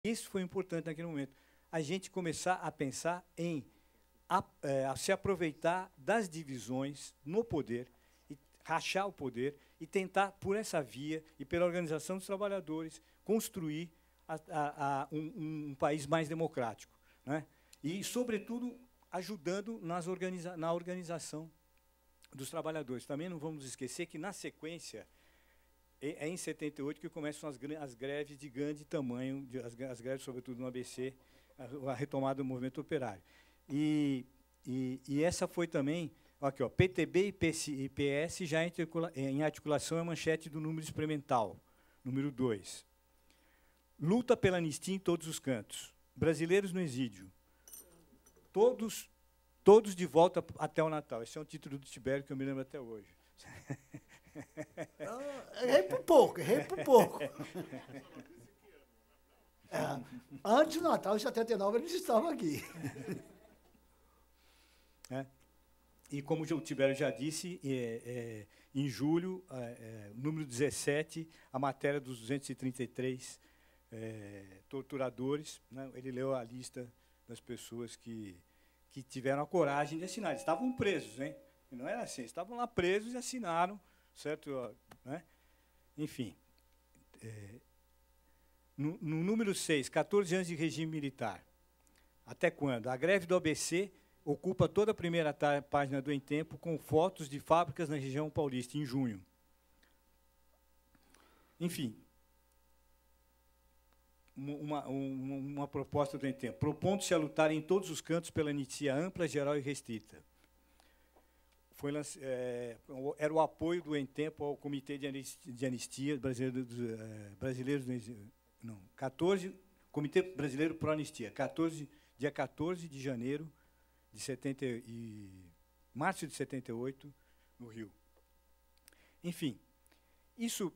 Isso foi importante naquele momento. A gente começar a pensar em a se aproveitar das divisões no poder, e rachar o poder, e tentar, por essa via e pela organização dos trabalhadores, construir um país mais democrático, né? E, sobretudo, ajudando na organização dos trabalhadores. Também não vamos esquecer que, na sequência, é em 78 que começam as greves de grande tamanho, as greves, sobretudo, no ABC, a retomada do movimento operário. E essa foi também, aqui, ó, PTB e PS já em articulação é a manchete do número experimental, número 2. Luta pela anistia em todos os cantos. Brasileiros no exílio. Todos de volta até o Natal. Esse é um título do Tibério que eu me lembro até hoje. Errei por pouco, errei por pouco. Antes do Natal, em 79, eles estavam aqui. E, como o Tibério já disse, em julho, número 17, a matéria dos 233 torturadores, né, ele leu a lista das pessoas que tiveram a coragem de assinar. Eles estavam presos, hein? E não era assim, eles estavam lá presos e assinaram, certo? Né? Enfim. No número 6, 14 anos de regime militar. Até quando? A greve do ABC ocupa toda a primeira página do Em Tempo, com fotos de fábricas na região paulista, em junho. Enfim, uma proposta do Em Tempo, propondo-se a lutar em todos os cantos pela anistia ampla, geral e restrita. Era o apoio do Em Tempo ao Comitê de Anistia Brasileiros, não, 14, Comitê Brasileiro Pro Anistia, dia 14 de janeiro de março de 78, no Rio. Enfim, isso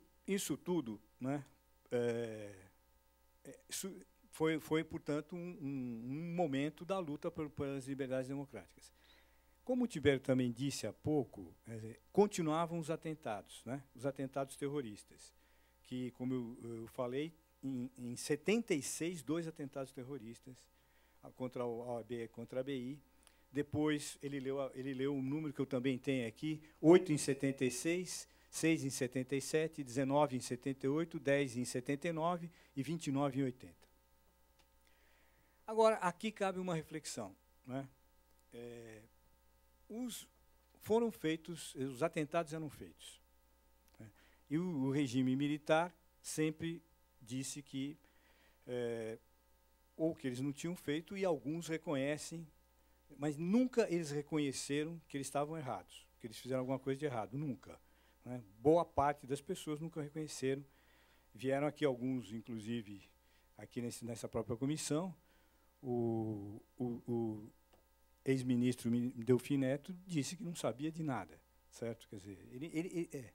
tudo, né, foi, portanto, um momento da luta pelas liberdades democráticas. Como o Tibério também disse há pouco, continuavam os atentados, né, os atentados terroristas, que, como eu falei, em 76, 2 atentados terroristas contra a OAB e contra a ABI. Depois, ele leu um número que eu também tenho aqui, 8 em 76, 6 em 77, 19 em 78, 10 em 79 e 29 em 80. Agora, aqui cabe uma reflexão, né? Os atentados eram feitos, né? E o regime militar sempre disse que ou que eles não tinham feito, e alguns reconhecem, mas nunca eles reconheceram que eles estavam errados, que eles fizeram alguma coisa de errado, nunca, né? Boa parte das pessoas nunca reconheceram. Vieram aqui alguns, inclusive, aqui nessa própria comissão, o ex-ministro Delfim Neto disse que não sabia de nada, certo? Quer dizer,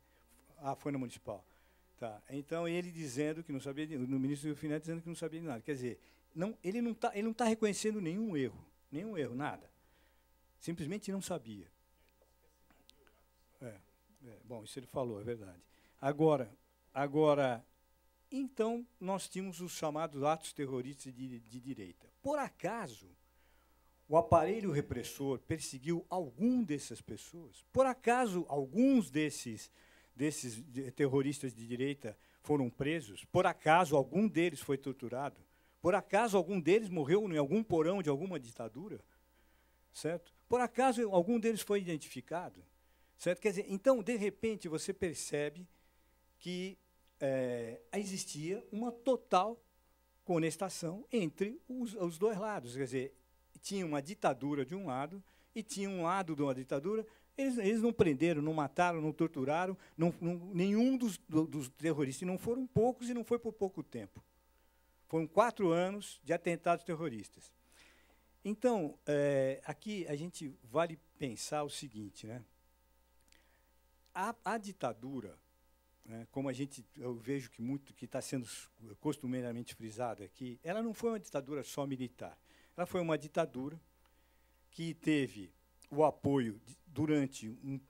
foi na municipal. Tá. Então, ele dizendo que não sabia, no ministro Delfim Neto dizendo que não sabia de nada. Quer dizer, ele não está reconhecendo nenhum erro, nada. Simplesmente não sabia. Bom, isso ele falou, é verdade. Agora, então, nós tínhamos os chamados atos terroristas de direita. Por acaso, o aparelho repressor perseguiu algum dessas pessoas? Por acaso, alguns desses terroristas de direita foram presos? Por acaso, algum deles foi torturado? Por acaso, algum deles morreu em algum porão de alguma ditadura? Certo? Por acaso, algum deles foi identificado? Certo? Quer dizer, então, de repente, você percebe que existia uma total conestação entre os dois lados. Quer dizer, tinha uma ditadura de um lado e tinha um lado de uma ditadura. Eles não prenderam, não mataram, não torturaram, nenhum dos terroristas. E não foram poucos e não foi por pouco tempo. Foram 4 anos de atentados terroristas. Então, aqui a gente vale pensar o seguinte, né? A ditadura, né, como eu vejo que está sendo costumeiramente frisada aqui, ela não foi uma ditadura só militar. Ela foi uma ditadura que teve o apoio,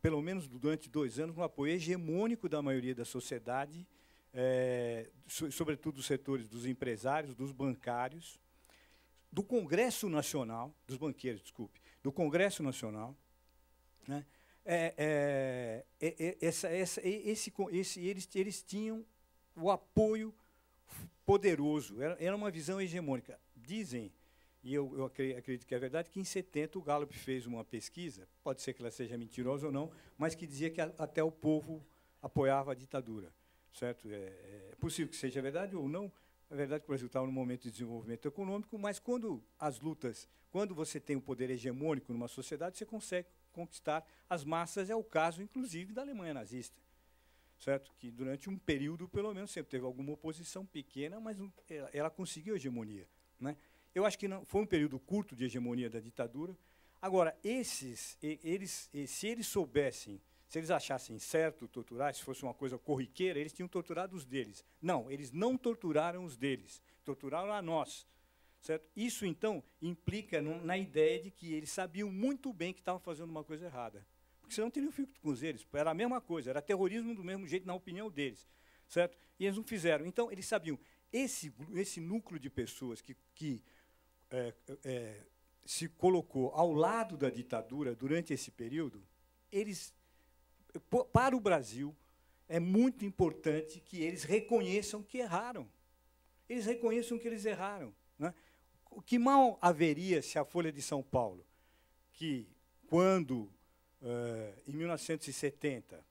pelo menos durante 2 anos, um apoio hegemônico da maioria da sociedade sobretudo dos setores dos empresários, dos bancários, do Congresso Nacional, dos banqueiros, desculpe, do Congresso Nacional, né? Eles tinham o apoio poderoso, era uma visão hegemônica. Dizem, e eu acredito que é verdade, que em 70 o Gallup fez uma pesquisa, pode ser que ela seja mentirosa ou não, mas que dizia que até o povo apoiava a ditadura. Certo? É possível que seja verdade ou não. É verdade que o Brasil estava num momento de desenvolvimento econômico, mas quando você tem um poder hegemônico numa sociedade, você consegue conquistar as massas. É o caso, inclusive, da Alemanha nazista. Certo? Que durante um período, pelo menos, sempre teve alguma oposição pequena, mas ela conseguiu a hegemonia. Né? Eu acho que não, foi um período curto de hegemonia da ditadura. Agora, se eles soubessem, se eles achassem certo torturar, se fosse uma coisa corriqueira, eles tinham torturado os deles. Não, eles não torturaram os deles, torturaram a nós. Certo? Isso, então, implica na ideia de que eles sabiam muito bem que estavam fazendo uma coisa errada. Porque senão teriam feito com eles. Era a mesma coisa, era terrorismo do mesmo jeito, na opinião deles. Certo? E eles não fizeram. Então, eles sabiam. Esse núcleo de pessoas que se colocou ao lado da ditadura durante esse período, para o Brasil, é muito importante que eles reconheçam que erraram. Eles reconheçam que eles erraram. Né? O que mal haveria se a Folha de São Paulo, que, quando, em 1970,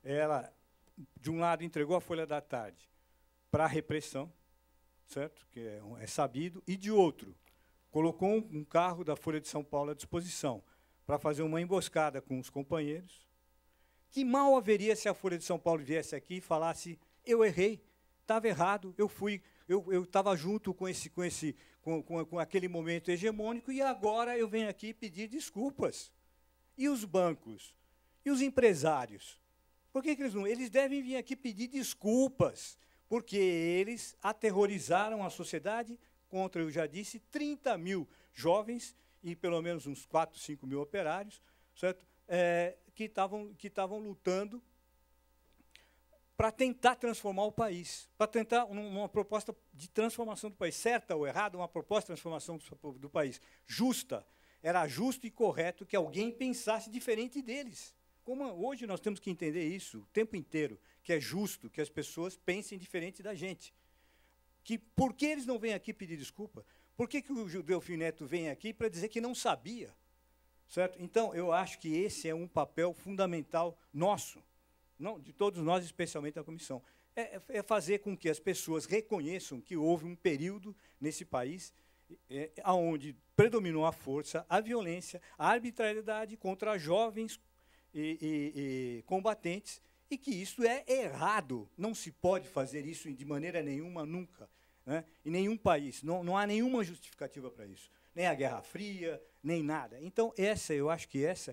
ela, de um lado, entregou a Folha da Tarde para a repressão, certo? Que é sabido, e, de outro, colocou um carro da Folha de São Paulo à disposição para fazer uma emboscada com os companheiros. Que mal haveria se a Folha de São Paulo viesse aqui e falasse: eu errei, estava errado, eu estava junto com aquele momento hegemônico e agora eu venho aqui pedir desculpas. E os bancos? E os empresários? Por que eles não? Eles devem vir aqui pedir desculpas, porque eles aterrorizaram a sociedade contra, eu já disse, 30 mil jovens e pelo menos uns 4, 5 mil operários, certo? Que estavam lutando para tentar transformar o país, para tentar uma proposta de transformação do país, certa ou errada, uma proposta de transformação do país justa. Era justo e correto que alguém pensasse diferente deles. Como hoje nós temos que entender isso o tempo inteiro, que é justo que as pessoas pensem diferente da gente. Por que eles não vêm aqui pedir desculpa? Por que o Delfim Neto vem aqui para dizer que não sabia? Certo? Então, eu acho que esse é um papel fundamental nosso, não, de todos nós, especialmente da comissão. É fazer com que as pessoas reconheçam que houve um período nesse país onde predominou a força, a violência, a arbitrariedade contra jovens e combatentes, e que isso é errado. Não se pode fazer isso de maneira nenhuma, nunca. Né? Em nenhum país. Não há nenhuma justificativa para isso. Nem a Guerra Fria, nem nada. Então, eu acho que esse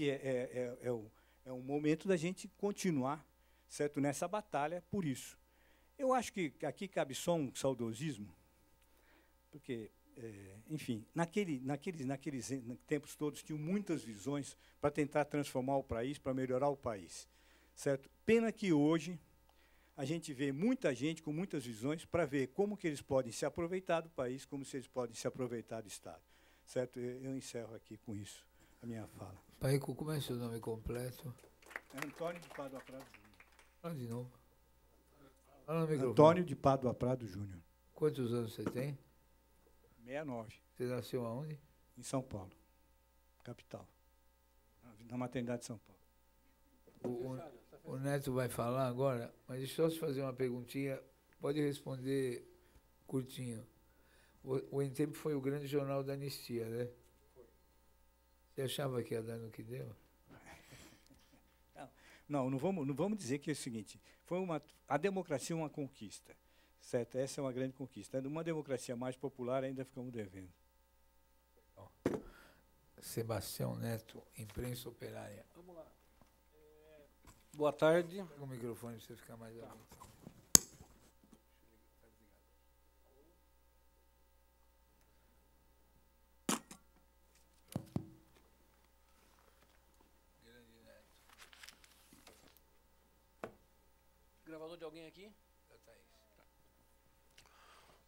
é o momento da gente continuar, certo, nessa batalha por isso. Eu acho que aqui cabe só um saudosismo, porque, enfim, naqueles tempos todos tinham muitas visões para tentar transformar o país, para melhorar o país. Certo? Pena que hoje a gente vê muita gente com muitas visões para ver como que eles podem se aproveitar do país, como se eles podem se aproveitar do Estado. Certo? Eu encerro aqui com isso a minha fala. Paico, como é seu nome completo? Antônio de Pádua Prado Júnior. Fala de novo. Fala no microfone. Antônio de Pádua Prado Júnior. Quantos anos você tem? 69. Você nasceu aonde? Em São Paulo, capital. Na maternidade de São Paulo. O Neto vai falar agora, mas deixa eu só fazer uma perguntinha. Pode responder curtinho. O Em Tempo foi o grande jornal da anistia, né? Foi. Você achava que ia dar no que deu? Não vamos dizer que é o seguinte. A democracia é uma conquista. Certo? Essa é uma grande conquista. Uma democracia mais popular ainda ficamos devendo. Sebastião Neto, Imprensa Operária. Vamos lá. Boa tarde. Pega o microfone para você ficar mais à vontade. falou de alguém aqui?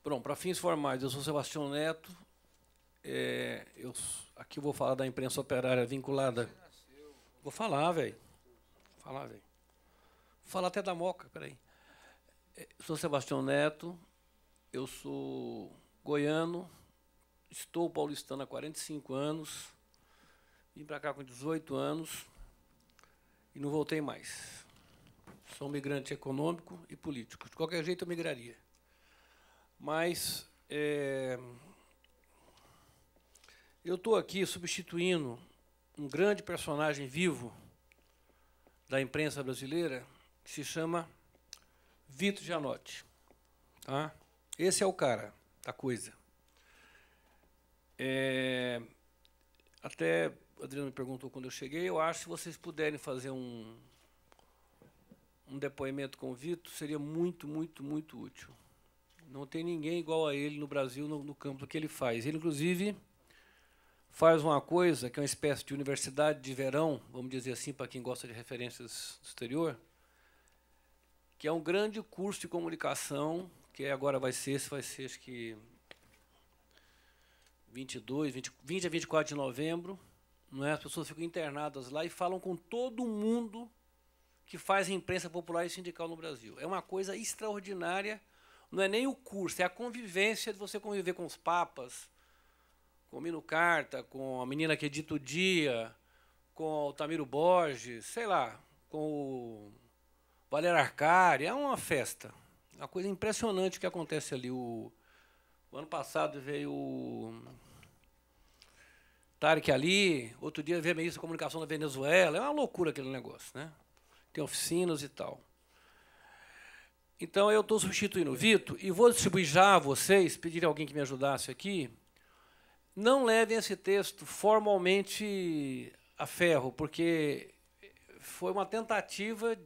Pronto, para fins formais, eu sou Sebastião Neto. Aqui eu vou falar da imprensa operária vinculada. Vou falar, velho. Vou falar até da Moca, peraí. Sou Sebastião Neto, eu sou goiano, estou paulistano há 45 anos, vim para cá com 18 anos e não voltei mais. Sou um migrante econômico e político. De qualquer jeito, eu migraria. Mas eu estou aqui substituindo um grande personagem vivo da imprensa brasileira que se chama Vitor Gianotti. Tá? Esse é o cara da coisa. Até o Adriano me perguntou quando eu cheguei, eu acho que se vocês puderem fazer um depoimento com o Vitor, seria muito, muito, muito útil. Não tem ninguém igual a ele no Brasil, no campo que ele faz. Ele, inclusive, faz uma coisa que é uma espécie de universidade de verão, vamos dizer assim, para quem gosta de referências do exterior, que é um grande curso de comunicação, que agora vai ser acho que 20 a 24 de novembro. Não é? As pessoas ficam internadas lá e falam com todo mundo que faz imprensa popular e sindical no Brasil. É uma coisa extraordinária. Não é nem o curso, é a convivência de você conviver com os papas, com o Mino Carta, com a menina que edita o Dia, com o Altamiro Borges, sei lá, com o Valério Arcari. É uma festa. Uma coisa impressionante que acontece ali. O ano passado veio o Tarek Ali, outro dia veio a ministra da Comunicação da Venezuela. É uma loucura aquele negócio, né? Tem oficinas e tal. Então, eu estou substituindo o Vitor e vou distribuir já a vocês, pedir a alguém que me ajudasse aqui. Não levem esse texto formalmente a ferro, porque foi uma tentativa,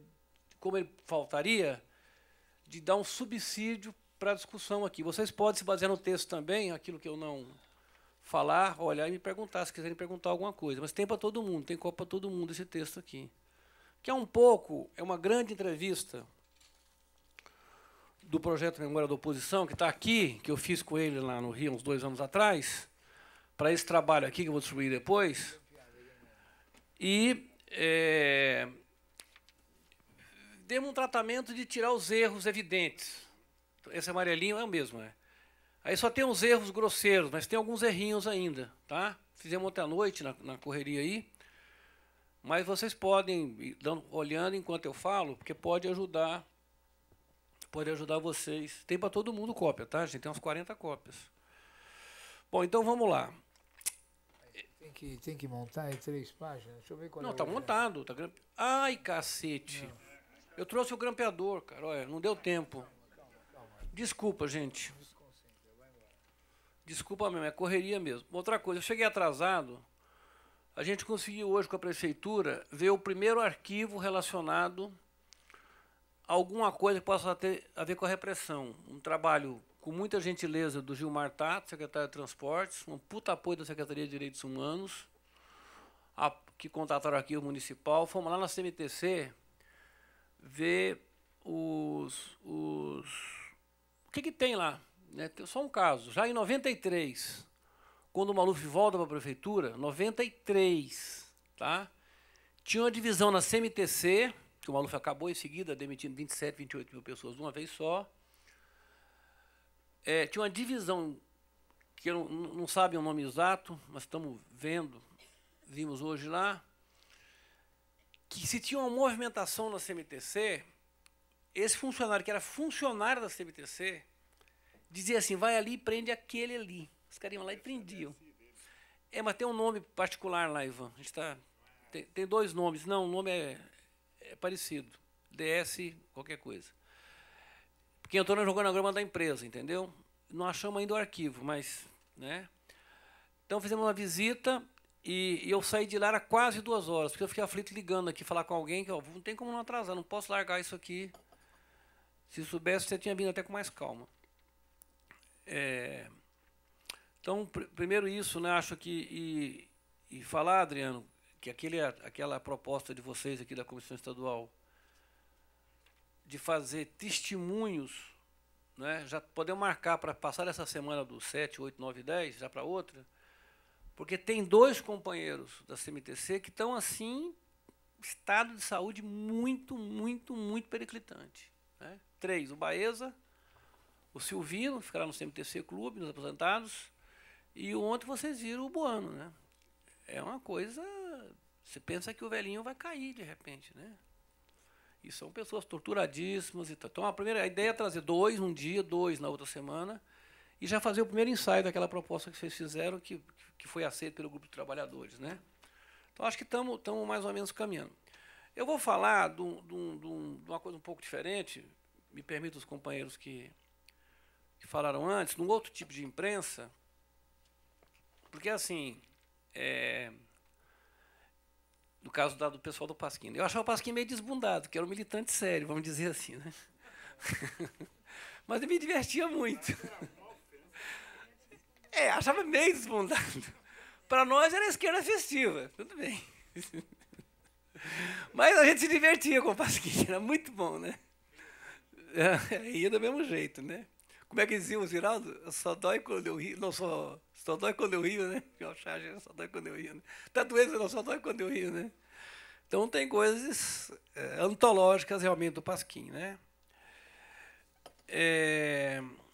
como ele faltaria, de dar um subsídio para a discussão aqui. Vocês podem se basear no texto também, aquilo que eu não falar, olhar e me perguntar, se quiserem perguntar alguma coisa. Mas tem para todo mundo, tem copo para todo mundo esse texto aqui. Que é uma grande entrevista do projeto Memória da Oposição, que está aqui, que eu fiz com ele lá no Rio uns 2 anos atrás, para esse trabalho aqui, que eu vou distribuir depois. E demos um tratamento de tirar os erros evidentes. Esse amarelinho é o mesmo, né? Aí só tem uns erros grosseiros, mas tem alguns errinhos ainda, tá? Fizemos ontem à noite na correria aí, mas vocês podem ir olhando enquanto eu falo, porque pode ajudar vocês. Tem para todo mundo cópia, tá, gente? Tem umas 40 cópias. Bom, então vamos lá. Tem que montar em 3 páginas? Deixa eu ver qual Não, é está montado. Tá grampe... Ai, cacete. Não. Eu trouxe o grampeador, cara. Olha, não deu tempo. Desculpa, gente. Desculpa mesmo, é correria mesmo. Outra coisa, eu cheguei atrasado. A gente conseguiu hoje com a prefeitura ver o primeiro arquivo relacionado a alguma coisa que possa ter a ver com a repressão. Um trabalho com muita gentileza do Gilmar Tato, secretário de Transportes, um puta apoio da Secretaria de Direitos Humanos, que contrataram o arquivo municipal. Fomos lá na CMTC ver o que tem lá. Né? Tem só um caso. Já em 93, quando o Maluf volta para a prefeitura, 93, tá? Tinha uma divisão na CMTC, que o Maluf acabou em seguida demitindo 27, 28 mil pessoas de uma vez só. Tinha uma divisão, que não sabe o nome exato, mas estamos vimos hoje lá, que se tinha uma movimentação na CMTC, esse funcionário, que era funcionário da CMTC, dizia assim, vai ali e prende aquele ali. Os caras iam lá e prendiam. Mas tem um nome particular lá, Ivan. A gente tem 2 nomes. Não, o nome é parecido. DS, qualquer coisa. Porque eu estou no organograma da empresa, entendeu? Não achamos ainda o arquivo, mas... Né? Então, fizemos uma visita e eu saí de lá era quase 2 horas, porque eu fiquei aflito ligando aqui, falar com alguém que ó, não tem como não atrasar, não posso largar isso aqui. Se soubesse, você tinha vindo até com mais calma. Então, primeiro isso, né, acho que... E falar, Adriano, que aquela proposta de vocês aqui da Comissão Estadual de fazer testemunhos, né? Já podemos marcar para passar essa semana do 7, 8, 9 e 10, já para outra, porque tem 2 companheiros da CMTC que estão, assim, estado de saúde muito, muito, muito periclitante. Né? 3, o Baeza, o Silvino, ficará no CMTC Clube, nos aposentados, e ontem vocês viram o Bueno. Né? É uma coisa... Você pensa que o velhinho vai cair de repente, né? E são pessoas torturadíssimas e tal. Então, a ideia é trazer 2 um dia, 2 na outra semana, e já fazer o primeiro ensaio daquela proposta que vocês fizeram, que foi aceita pelo grupo de trabalhadores, né? Então, acho que estamos mais ou menos caminhando. Eu vou falar de uma coisa um pouco diferente, me permitam os companheiros que falaram antes, num outro tipo de imprensa, porque, assim, no caso do pessoal do Pasquim. Eu achava o Pasquim meio desbundado, que era um militante sério, vamos dizer assim, né? Mas eu me divertia muito. Achava meio desbundado. Para nós era esquerda festiva, tudo bem. Mas a gente se divertia com o Pasquim, era muito bom, né? Ia do mesmo jeito, né? Como é que dizia o Ziraldo? Só dói quando eu rio. Não, só dói quando eu rio, né? Só dói quando eu rio, né? Tanto esse não só dói quando eu rio, né? Então tem coisas antológicas realmente do Pasquim, né?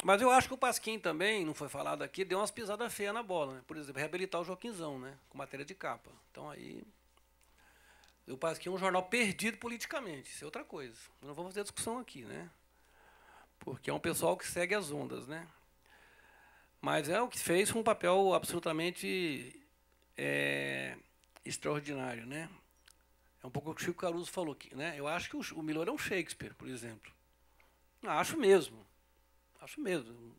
Mas eu acho que o Pasquim também, não foi falado aqui, deu umas pisadas feias na bola, né? Por exemplo, reabilitar o Joaquinzão, né? Com matéria de capa. Então aí... O Pasquim é um jornal perdido politicamente, isso é outra coisa. Não vamos ter discussão aqui, né? Porque é um pessoal que segue as ondas, né? Mas é o que fez um papel absolutamente extraordinário, né? É um pouco o que o Chico Caruso falou aqui, né? Eu acho que o Milor é um Shakespeare, por exemplo. Acho mesmo. Acho mesmo.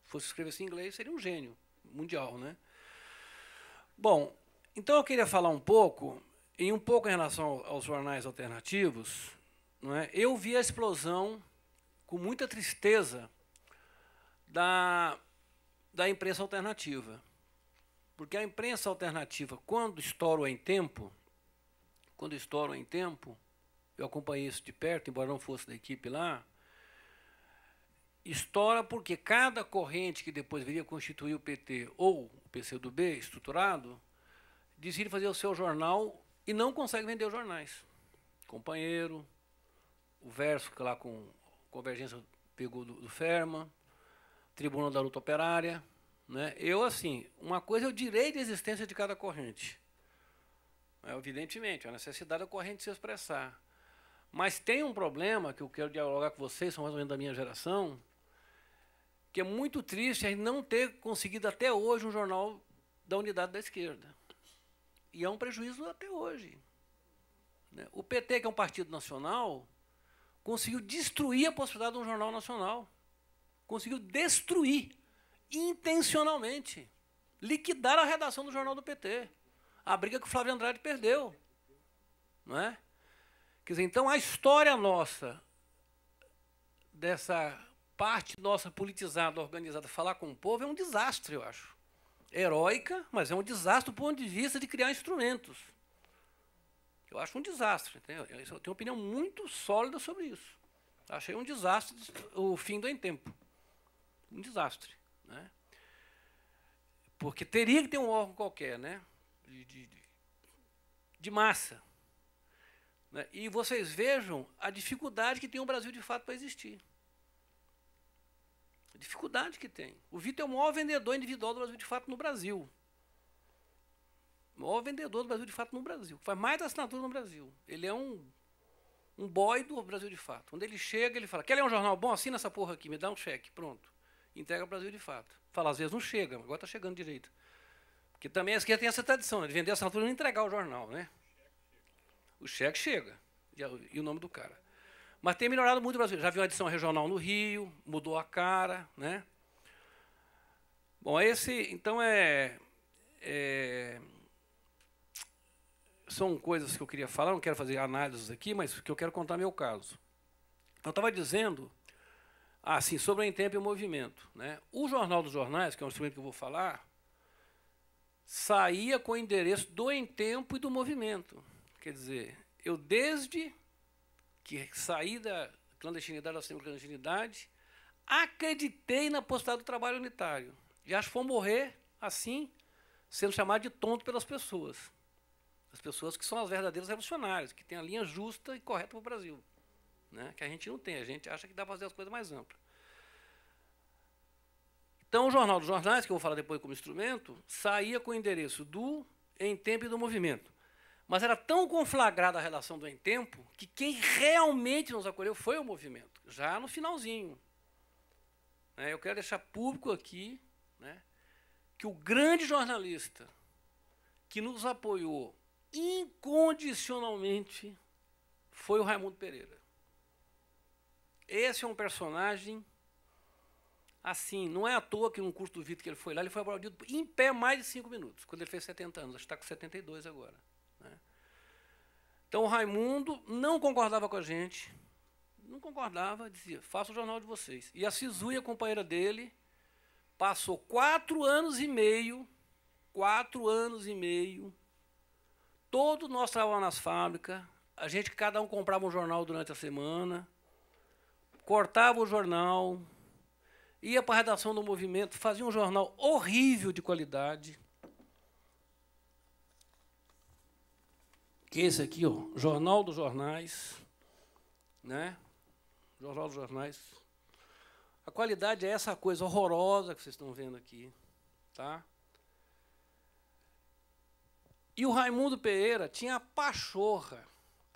Se fosse escrever em inglês, seria um gênio mundial, né? Bom, então eu queria falar um pouco em relação aos jornais alternativos, não é? Eu vi a explosão, com muita tristeza, da imprensa alternativa. Porque a imprensa alternativa, quando estoura em tempo, eu acompanhei isso de perto, embora não fosse da equipe lá, estoura porque cada corrente que depois viria constituir o PT ou o PCdoB estruturado, decide fazer o seu jornal e não consegue vender os jornais. Companheiro, o Verso, que lá com Convergência pegou do Ferma, Tribuna da Luta Operária. Né? Eu, assim, uma coisa é o direito de existência de cada corrente. Evidentemente, a necessidade da corrente se expressar. Mas tem um problema que eu quero dialogar com vocês, são mais ou menos da minha geração, que é muito triste a gente não ter conseguido até hoje um jornal da unidade da esquerda. E é um prejuízo até hoje. Né? O PT, que é um partido nacional, conseguiu destruir a possibilidade de um jornal nacional. Conseguiu destruir, intencionalmente, liquidar a redação do jornal do PT. A briga que o Flávio Andrade perdeu. Não é? Quer dizer, então, a história nossa, dessa parte nossa politizada, organizada, falar com o povo, é um desastre, eu acho. É heróica, mas é um desastre do ponto de vista de criar instrumentos. Eu acho um desastre. Eu tenho uma opinião muito sólida sobre isso. Achei um desastre o fim do Em Tempo. Um desastre. Né? Porque teria que ter um órgão qualquer, né? de massa. Né? E vocês vejam a dificuldade que tem o Brasil, de fato, para existir. A dificuldade que tem. O Vitor é o maior vendedor individual do Brasil, de fato, no Brasil. O maior vendedor do Brasil, de fato, no Brasil. Faz mais assinatura no Brasil. Ele é um boy do Brasil, de fato. Quando ele chega, ele fala, quer ler um jornal bom? Assina essa porra aqui, me dá um cheque. Pronto. Entrega o Brasil, de fato. Fala, às vezes não chega, agora está chegando direito. Porque também a esquerda tem essa tradição, né, de vender a assinatura e não entregar o jornal. Né? O cheque chega. E o nome do cara. Mas tem melhorado muito o Brasil. Já viu uma edição regional no Rio, mudou a cara. Né? Bom, então são coisas que eu queria falar, não quero fazer análises aqui, mas que eu quero contar meu caso. Eu estava dizendo, assim, sobre o Em Tempo e o movimento. Né? O Jornal dos Jornais, que é um instrumento que eu vou falar, saía com o endereço do Em Tempo e do movimento. Quer dizer, eu desde que clandestinidade ou semi-clandestinidade, acreditei na possibilidade do trabalho unitário. E acho que vou morrer assim, sendo chamado de tonto pelas pessoas. As pessoas que são as verdadeiras revolucionárias, que têm a linha justa e correta para o Brasil. Né? Que a gente não tem, a gente acha que dá para fazer as coisas mais amplas. Então, o Jornal dos Jornais, que eu vou falar depois como instrumento, saía com o endereço do Em Tempo e do Movimento. Mas era tão conflagrada a relação do Em Tempo que quem realmente nos acolheu foi o movimento, já no finalzinho. Eu quero deixar público aqui, né, que o grande jornalista que nos apoiou incondicionalmente foi o Raimundo Pereira. Esse é um personagem, assim, não é à toa que no curso do Vitor que ele foi lá, ele foi aplaudido em pé mais de 5 minutos, quando ele fez 70 anos, acho que está com 72 agora. Né? Então o Raimundo não concordava com a gente, não concordava, dizia, faça o jornal de vocês. E a Cizuia, companheira dele, passou 4 anos e meio, todos nós trabalhávamos nas fábricas, a gente, cada um comprava um jornal durante a semana, cortava o jornal, ia para a redação do movimento, fazia um jornal horrível de qualidade. Que é esse aqui, ó, Jornal dos Jornais, né? Jornal dos Jornais. A qualidade é essa coisa horrorosa que vocês estão vendo aqui, tá? E o Raimundo Pereira tinha a pachorra,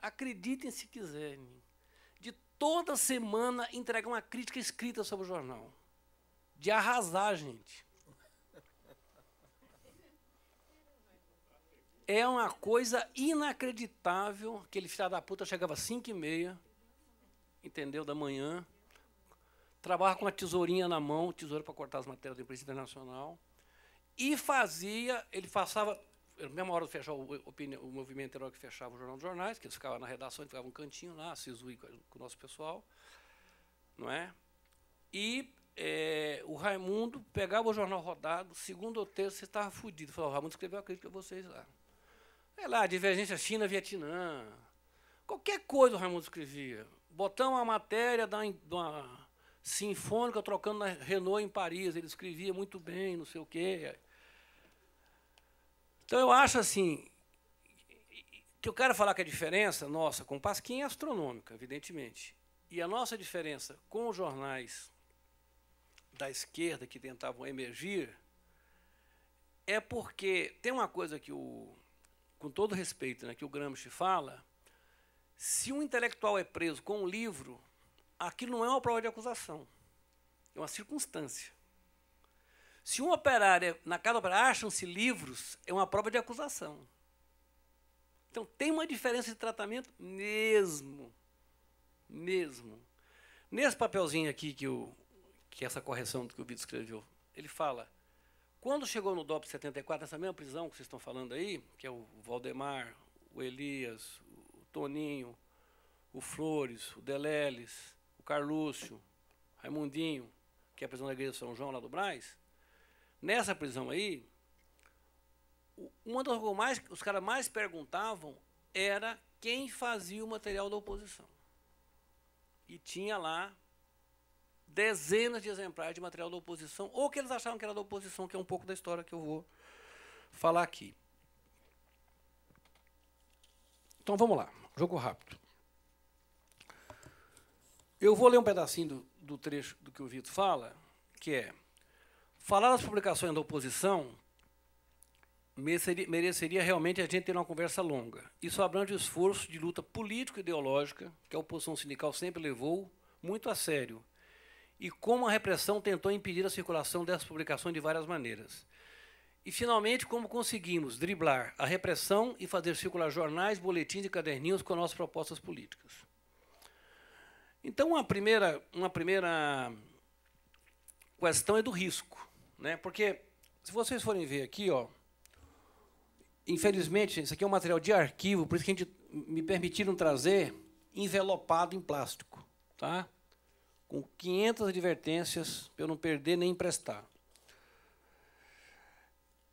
acreditem se quiserem, de toda semana entregar uma crítica escrita sobre o jornal. De arrasar, gente. É uma coisa inacreditável. Aquele filho da puta chegava às 5h30, entendeu, da manhã, trabalhava com uma tesourinha na mão, tesoura para cortar as matérias da imprensa internacional, e fazia, ele passava, na mesma hora de fechar o movimento era que fechava o Jornal dos Jornais, que eles ficavam na redação, ele ficava um cantinho lá, Cisu com o nosso pessoal, não é? E o Raimundo pegava o jornal rodado, segundo ou terceiro, você estava fudido. Falava, o Raimundo escreveu a crítica a vocês lá. Sei lá, divergência China-Vietnã. Qualquer coisa o Raimundo escrevia. Botamos uma matéria de uma sinfônica trocando na Renault em Paris. Ele escrevia muito bem, não sei o quê. Então, eu acho assim, que eu quero falar que a diferença nossa com o Pasquim é astronômica, evidentemente. E a nossa diferença com os jornais da esquerda que tentavam emergir é porque tem uma coisa que, com todo respeito, né, que o Gramsci fala, se um intelectual é preso com um livro, aquilo não é uma prova de acusação, é uma circunstância. Se um operário, na casa operária, acham-se livros, é uma prova de acusação. Então, tem uma diferença de tratamento mesmo. Nesse papelzinho aqui que essa correção que o Vitor escreveu, ele fala, quando chegou no DOP 74, essa mesma prisão que vocês estão falando aí, que é o Valdemar, o Elias, o Toninho, o Flores, o Deleles, o Carlúcio, Raimundinho, que é a prisão da Igreja de São João, lá do Brás, nessa prisão aí, uma das coisas que os caras mais perguntavam era quem fazia o material da oposição. E tinha lá dezenas de exemplares de material da oposição, ou que eles achavam que era da oposição, que é um pouco da história que eu vou falar aqui. Então, vamos lá, jogo rápido. Eu vou ler um pedacinho do trecho do que o Vitor fala, que é, falar das publicações da oposição mereceria realmente a gente ter uma conversa longa. Isso abrange o esforço de luta político-ideológica que a oposição sindical sempre levou muito a sério, e como a repressão tentou impedir a circulação dessas publicações de várias maneiras. E, finalmente, como conseguimos driblar a repressão e fazer circular jornais, boletins e caderninhos com nossas propostas políticas. Então, uma primeira questão é do risco, né? Porque, se vocês forem ver aqui, ó, infelizmente, isso aqui é um material de arquivo, por isso que me permitiram trazer envelopado em plástico, tá? Com 500 advertências para eu não perder nem emprestar.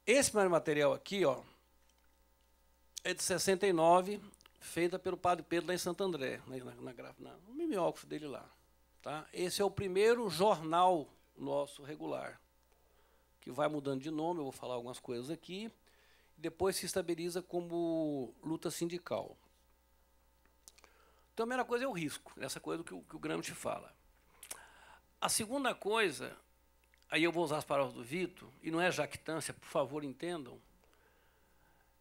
Esse material aqui, ó, é de 69, feita pelo Padre Pedro lá em Santo André, no mimeógrafo dele lá. Tá? Esse é o primeiro jornal nosso regular, que vai mudando de nome, eu vou falar algumas coisas aqui, e depois se estabiliza como Luta Sindical. Então, a primeira coisa é o risco, essa coisa que o Gramsci fala. A segunda coisa, aí eu vou usar as palavras do Vitor, e não é jactância, por favor, entendam,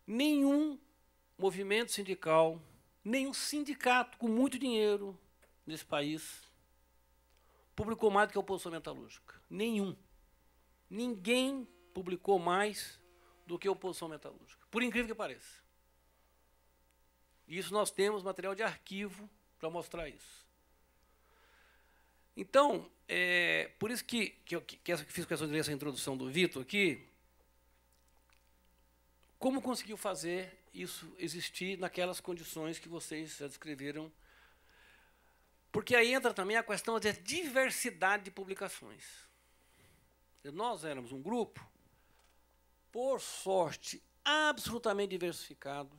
nenhum movimento sindical, nenhum sindicato com muito dinheiro nesse país publicou mais do que a oposição metalúrgica. Nenhum. Ninguém publicou mais do que a oposição metalúrgica, por incrível que pareça. Isso nós temos material de arquivo para mostrar isso. Então, por isso que eu fiz questão de ler essa introdução do Vitor aqui, como conseguiu fazer isso existir naquelas condições que vocês já descreveram? Porque aí entra também a questão da diversidade de publicações. Nós éramos um grupo, por sorte, absolutamente diversificado.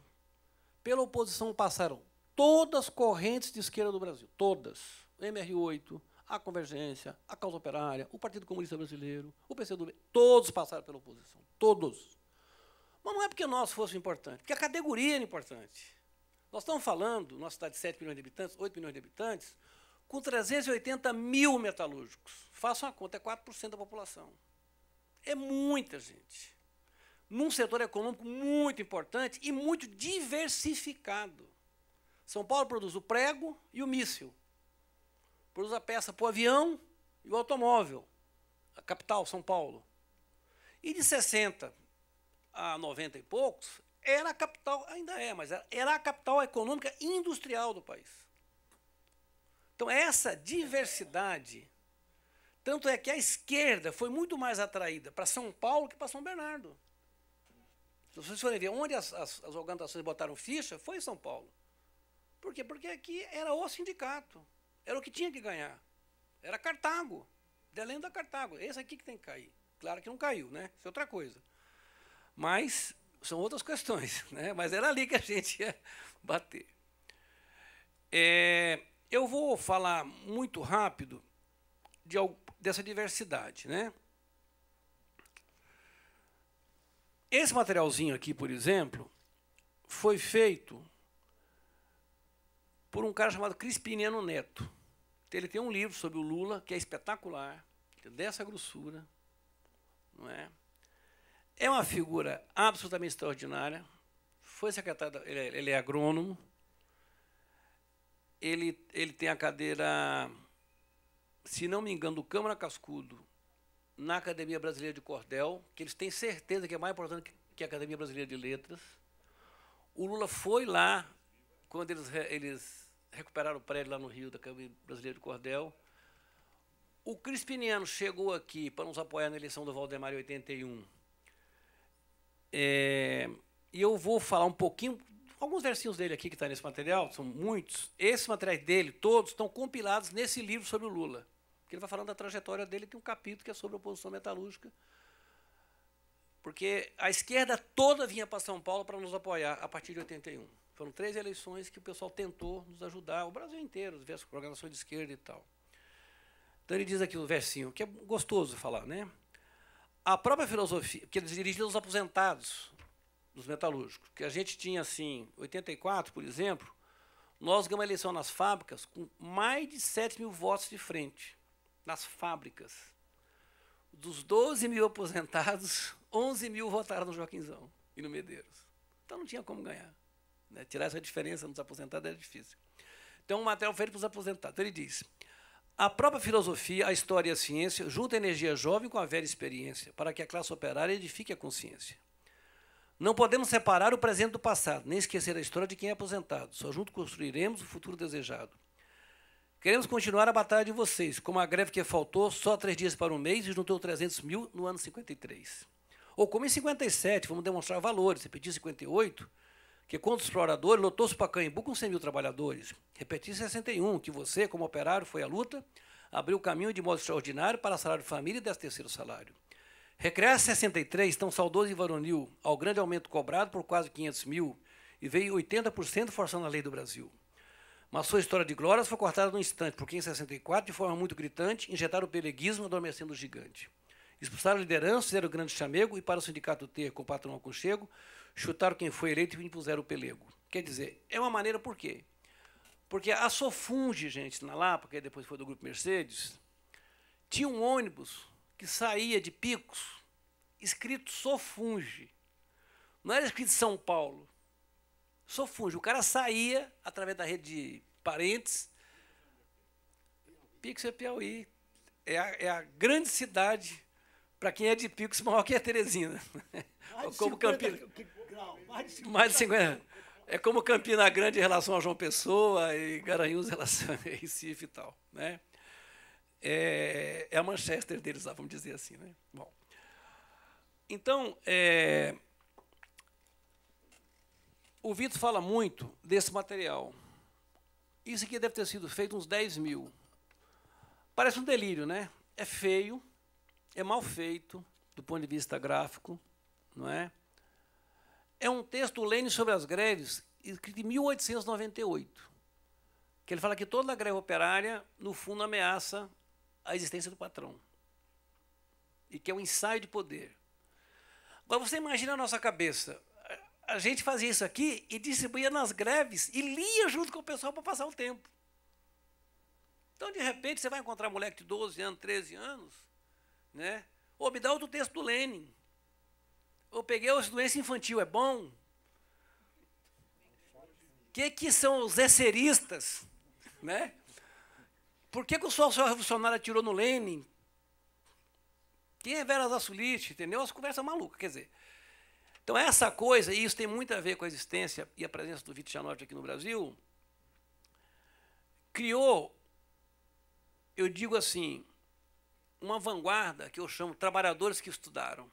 Pela oposição passaram todas as correntes de esquerda do Brasil, todas. O MR8, a Convergência, a Causa Operária, o Partido Comunista Brasileiro, o PCdoB, todos passaram pela oposição, todos. Mas não é porque nós fosse importante, porque a categoria era importante. Nós estamos falando, nossa cidade de 7 milhões de habitantes, 8 milhões de habitantes, com 380 mil metalúrgicos. Façam a conta, é 4% da população. É muita gente. Num setor econômico muito importante e muito diversificado. São Paulo produz o prego e o míssil. Produz a peça para o avião e o automóvel. A capital, São Paulo. E de 60 a 90 e poucos, era a capital, ainda é, mas era a capital econômica e industrial do país. Então, essa diversidade, tanto é que a esquerda foi muito mais atraída para São Paulo que para São Bernardo. Se vocês forem ver onde as organizações botaram ficha, foi em São Paulo. Por quê? Porque aqui era o sindicato, era o que tinha que ganhar. Era Cartago, Belém da Cartago. Esse aqui que tem que cair. Claro que não caiu, né? Isso é outra coisa. Mas são outras questões, né? Mas era ali que a gente ia bater. Eu vou falar muito rápido dessa diversidade, né? Esse materialzinho aqui, por exemplo, foi feito por um cara chamado Crispiniano Neto. Ele tem um livro sobre o Lula, que é espetacular, dessa grossura, não é? É uma figura absolutamente extraordinária. Foi secretário, ele é agrônomo. Ele tem a cadeira, se não me engano, do Câmara Cascudo, na Academia Brasileira de Cordel, que eles têm certeza que é mais importante que a Academia Brasileira de Letras. O Lula foi lá, quando eles recuperaram o prédio lá no Rio, da Academia Brasileira de Cordel. O Crispiniano chegou aqui para nos apoiar na eleição do Valdemar em 81. E eu vou falar um pouquinho, alguns versinhos dele aqui que está nesse material, são muitos. Esses materiais dele, todos, estão compilados nesse livro sobre o Lula. Porque ele vai falando da trajetória dele, tem um capítulo que é sobre a oposição metalúrgica. Porque a esquerda toda vinha para São Paulo para nos apoiar a partir de 81. Foram 3 eleições que o pessoal tentou nos ajudar, o Brasil inteiro, as organizações de esquerda e tal. Então ele diz aqui no versinho, que é gostoso falar, né? A própria filosofia, que eles dirigiam aos aposentados dos metalúrgicos, que a gente tinha, assim, 84, por exemplo, nós ganhamos a eleição nas fábricas com mais de 7 mil votos de frente, nas fábricas. Dos 12 mil aposentados, 11 mil votaram no Joaquinzão e no Medeiros. Então não tinha como ganhar. Né? Tirar essa diferença nos aposentados era difícil. Então, um material feito para os aposentados. Então, ele diz: a própria filosofia, a história e a ciência juntam a energia jovem com a velha experiência, para que a classe operária edifique a consciência. Não podemos separar o presente do passado, nem esquecer a história de quem é aposentado. Só juntos construiremos o futuro desejado. Queremos continuar a batalha de vocês, como a greve que faltou só 3 dias para um mês e juntou 300 mil no ano 53. Ou como em 57, vamos demonstrar valores. Repetir 58, que contra os exploradores lotou-se o Pacaembu com 100 mil trabalhadores. Repetir 61, que você, como operário, foi à luta, abriu o caminho de modo extraordinário para salário de família e 13º salário. Recriar 63, tão saudoso e varonil, ao grande aumento cobrado por quase 500 mil, e veio 80% forçando a lei do Brasil. Mas sua história de glórias foi cortada num instante, porque em 64, de forma muito gritante, injetaram o peleguismo adormecendo o gigante. Expulsaram a liderança, fizeram o grande chamego, e para o sindicato ter com o patrão aconchego, chutaram quem foi eleito e impuseram o pelego. Quer dizer, é uma maneira por quê? Porque a Sofunge, gente, na Lapa, que depois foi do Grupo Mercedes, tinha um ônibus que saía de Picos, escrito Sofunge. Não era escrito São Paulo. Sofunge. O cara saía através da rede de parentes. Picos é Piauí. É a grande cidade, para quem é de Picos, maior que a Teresina. Como Campina. Mais de 50. É como Campina Grande em relação a João Pessoa e Garanhuns em relação a Recife e tal. Né? É a Manchester deles lá, vamos dizer assim. Né? Bom, então, o Vitor fala muito desse material. Isso aqui deve ter sido feito uns 10 mil. Parece um delírio, né? É feio, é mal feito, do ponto de vista gráfico, não é? É um texto Lênin sobre as greves, escrito em 1898, que ele fala que toda greve operária, no fundo, ameaça a existência do patrão, e que é um ensaio de poder. Agora, você imagina a nossa cabeça, a gente fazia isso aqui e distribuía nas greves e lia junto com o pessoal para passar o tempo. Então, de repente, você vai encontrar um moleque de 12 anos, 13 anos, né? Ou me dá outro texto do Lênin. Eu peguei a doença infantil, é bom? O que são os esseristas? Né? Por que o social revolucionário atirou no Lênin? Quem é Vera Zassulite? Entendeu? As conversas malucas, quer dizer. Então, essa coisa, e isso tem muito a ver com a existência e a presença do Vitor Gianotti aqui no Brasil, criou, eu digo assim, uma vanguarda que eu chamo trabalhadores que estudaram.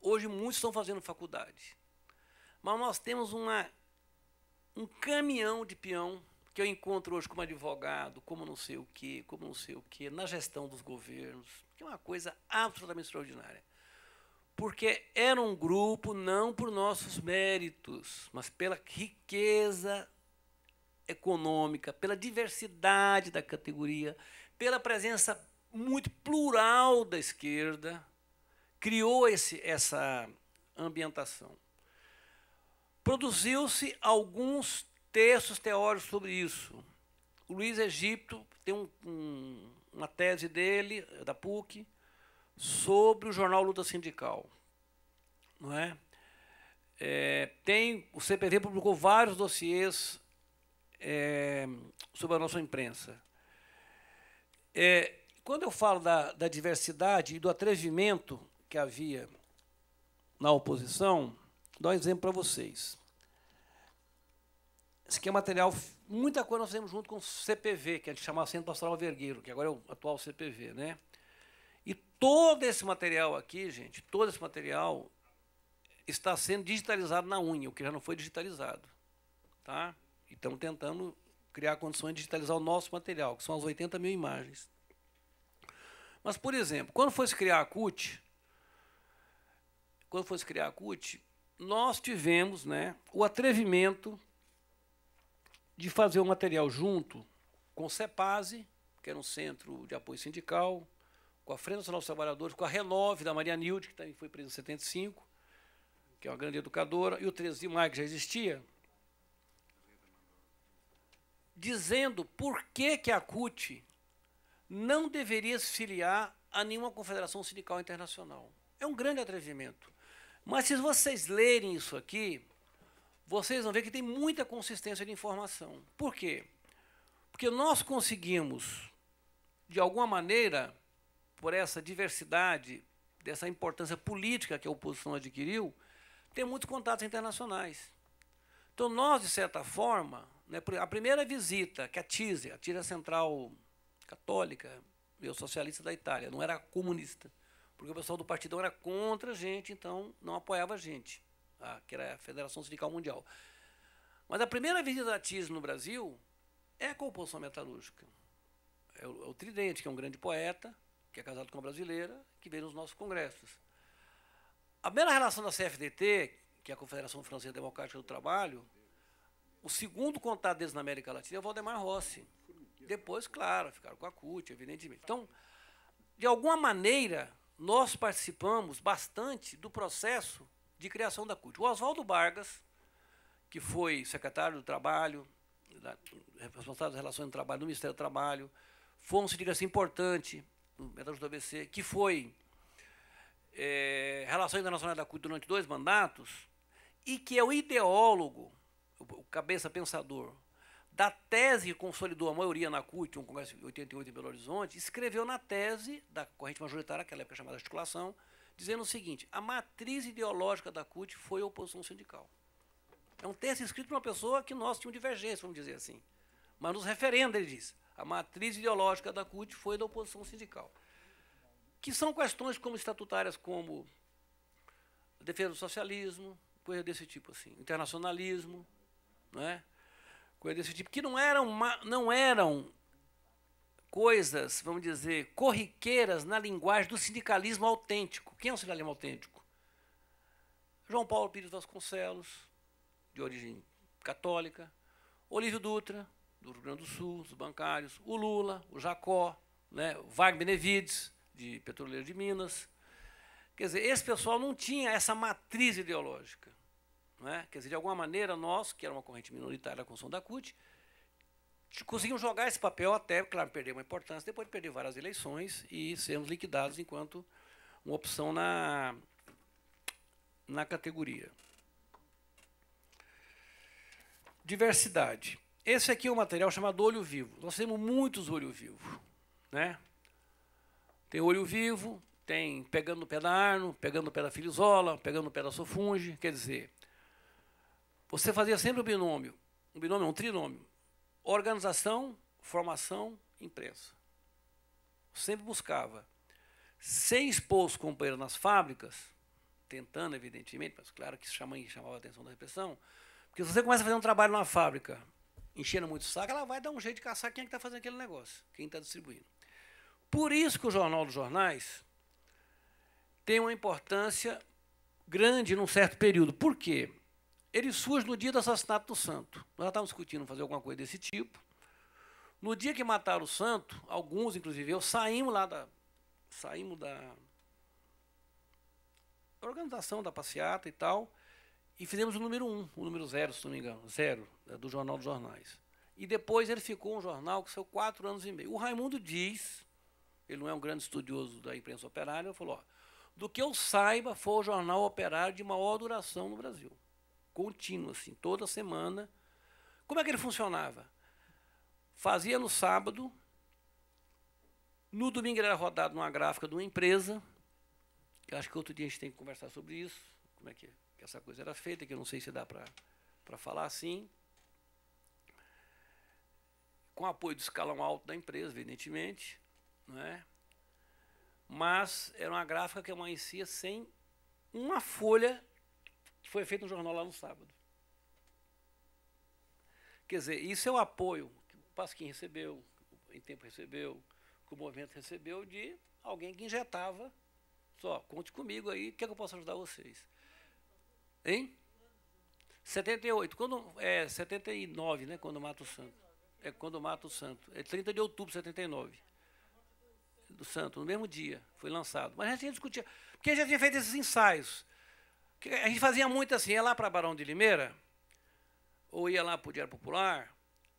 Hoje, muitos estão fazendo faculdade. Mas nós temos um caminhão de peão que eu encontro hoje como advogado, como não sei o quê, na gestão dos governos, que é uma coisa absolutamente extraordinária. Porque era um grupo não por nossos méritos, mas pela riqueza econômica, pela diversidade da categoria, pela presença muito plural da esquerda, criou essa ambientação. Produziu-se alguns textos teóricos sobre isso. O Luiz Egipto tem uma tese dele, da PUC, sobre o jornal Luta Sindical. Não é? O CPV publicou vários dossiês sobre a nossa imprensa. Quando eu falo da diversidade e do atrevimento que havia na oposição, vou dar um exemplo para vocês. Esse aqui é material, muita coisa nós fizemos junto com o CPV, que a gente chamava Centro Pastoral Vergueiro, que agora é o atual CPV, né? E todo esse material aqui, gente, todo esse material está sendo digitalizado na unha, o que já não foi digitalizado. Tá? E estamos tentando criar condições de digitalizar o nosso material, que são as 80 mil imagens. Mas, por exemplo, quando fosse criar a CUT, nós tivemos, né, o atrevimento de fazer um material junto com o CEPASE, que era um centro de apoio sindical, com a Frente Nacional dos Trabalhadores, com a Renove, da Maria Nilde, que também foi presa em 75, que é uma grande educadora, e o 13 de maio, que já existia, dizendo por que a CUT não deveria se filiar a nenhuma confederação sindical internacional. É um grande atrevimento. Mas se vocês lerem isso aqui, vocês vão ver que tem muita consistência de informação. Por quê? Porque nós conseguimos, de alguma maneira, por essa diversidade, dessa importância política que a oposição adquiriu, ter muitos contatos internacionais. Então, nós, de certa forma, né, a primeira visita que a TISE, a Central Católica e Socialista da Itália, não era comunista, porque o pessoal do partidão era contra a gente, então não apoiava a gente, que era a Federação Sindical Mundial. Mas a primeira visita da TISE no Brasil é com a oposição metalúrgica. É o Tridente, que é um grande poeta, que é casado com uma brasileira, que veio nos nossos congressos. A primeira relação da CFDT, que é a Confederação Francesa Democrática do Trabalho, o segundo contato deles na América Latina é o Valdemar Rossi. Depois, claro, ficaram com a CUT, evidentemente. Então, de alguma maneira, nós participamos bastante do processo de criação da CUT. O Oswaldo Vargas, que foi secretário do Trabalho, responsável das relações do trabalho do Ministério do Trabalho, foi um sindicalista importante no Metalúrgico do ABC, que foi Relações Internacionais da CUT durante 2 mandatos, e que é o ideólogo, o cabeça pensador, da tese que consolidou a maioria na CUT, um congresso de 88 em Belo Horizonte, escreveu na tese da corrente majoritária, aquela época chamada articulação, dizendo o seguinte: a matriz ideológica da CUT foi a oposição sindical. É um texto escrito por uma pessoa que nós tínhamos divergência, vamos dizer assim. Mas nos referenda, ele diz, a matriz ideológica da CUT foi da oposição sindical. Que são questões como estatutárias, como a defesa do socialismo, coisa desse tipo, assim, internacionalismo, não é? Coisa desse tipo, que não eram coisas, vamos dizer, corriqueiras na linguagem do sindicalismo autêntico. Quem é o sindicalismo autêntico? João Paulo Pires Vasconcelos, de origem católica, Olívio Dutra, do Rio Grande do Sul, dos bancários, o Lula, o Jacó, né, o Wagner Benevides, de Petroleiro de Minas. Quer dizer, esse pessoal não tinha essa matriz ideológica. Não é? Quer dizer, de alguma maneira, nós, que era uma corrente minoritária da construção da CUT, conseguimos jogar esse papel até, claro, perder uma importância, depois de perder várias eleições e sermos liquidados enquanto uma opção na categoria. Diversidade. Esse aqui é um material chamado olho vivo. Nós temos muitos olho vivo, né? Tem olho vivo, tem pegando no pé da Arno, pegando no pé da Filizola, pegando no pé da Sofunge, quer dizer, você fazia sempre um binômio, um trinômio, organização, formação, imprensa. Sempre buscava, sem expor os companheiros nas fábricas, tentando, evidentemente, mas claro que chamava a atenção da repressão, porque se você começa a fazer um trabalho numa fábrica, enchendo muito o saco, ela vai dar um jeito de caçar quem é que está fazendo aquele negócio, quem está distribuindo. Por isso que o Jornal dos Jornais tem uma importância grande num certo período. Por quê? Ele surge no dia do assassinato do Santo. Nós já estávamos discutindo fazer alguma coisa desse tipo. No dia que mataram o Santo, alguns, inclusive eu, saímos da organização da passeata e tal, e fizemos o número 1, o número 0, se não me engano, 0, do Jornal dos Jornais. E depois ele ficou um jornal que saiu 4 anos e meio. O Raimundo diz, ele não é um grande estudioso da imprensa operária, ele falou, ó, do que eu saiba, foi o jornal operário de maior duração no Brasil. Contínuo, assim, toda semana. Como é que ele funcionava? Fazia no sábado, no domingo ele era rodado numa gráfica de uma empresa, que acho que outro dia a gente tem que conversar sobre isso, como é que essa coisa era feita, que eu não sei se dá para falar assim. Com apoio do escalão alto da empresa, evidentemente, não é? Mas era uma gráfica que amanhecia sem uma folha que foi feita no jornal lá no sábado. Quer dizer, isso é o apoio que o Pasquim recebeu, que o Em Tempo recebeu, que o movimento recebeu de alguém que injetava, só, conte comigo aí, o que é que eu posso ajudar vocês? Hein? 78, 79, né, quando mata o Santo. É quando mata o Santo. É 30 de outubro de 79. Do Santo, no mesmo dia, foi lançado. Mas a gente discutia, porque a gente já tinha feito esses ensaios. A gente fazia muito assim, ia lá para Barão de Limeira, ou ia lá para o Diário Popular,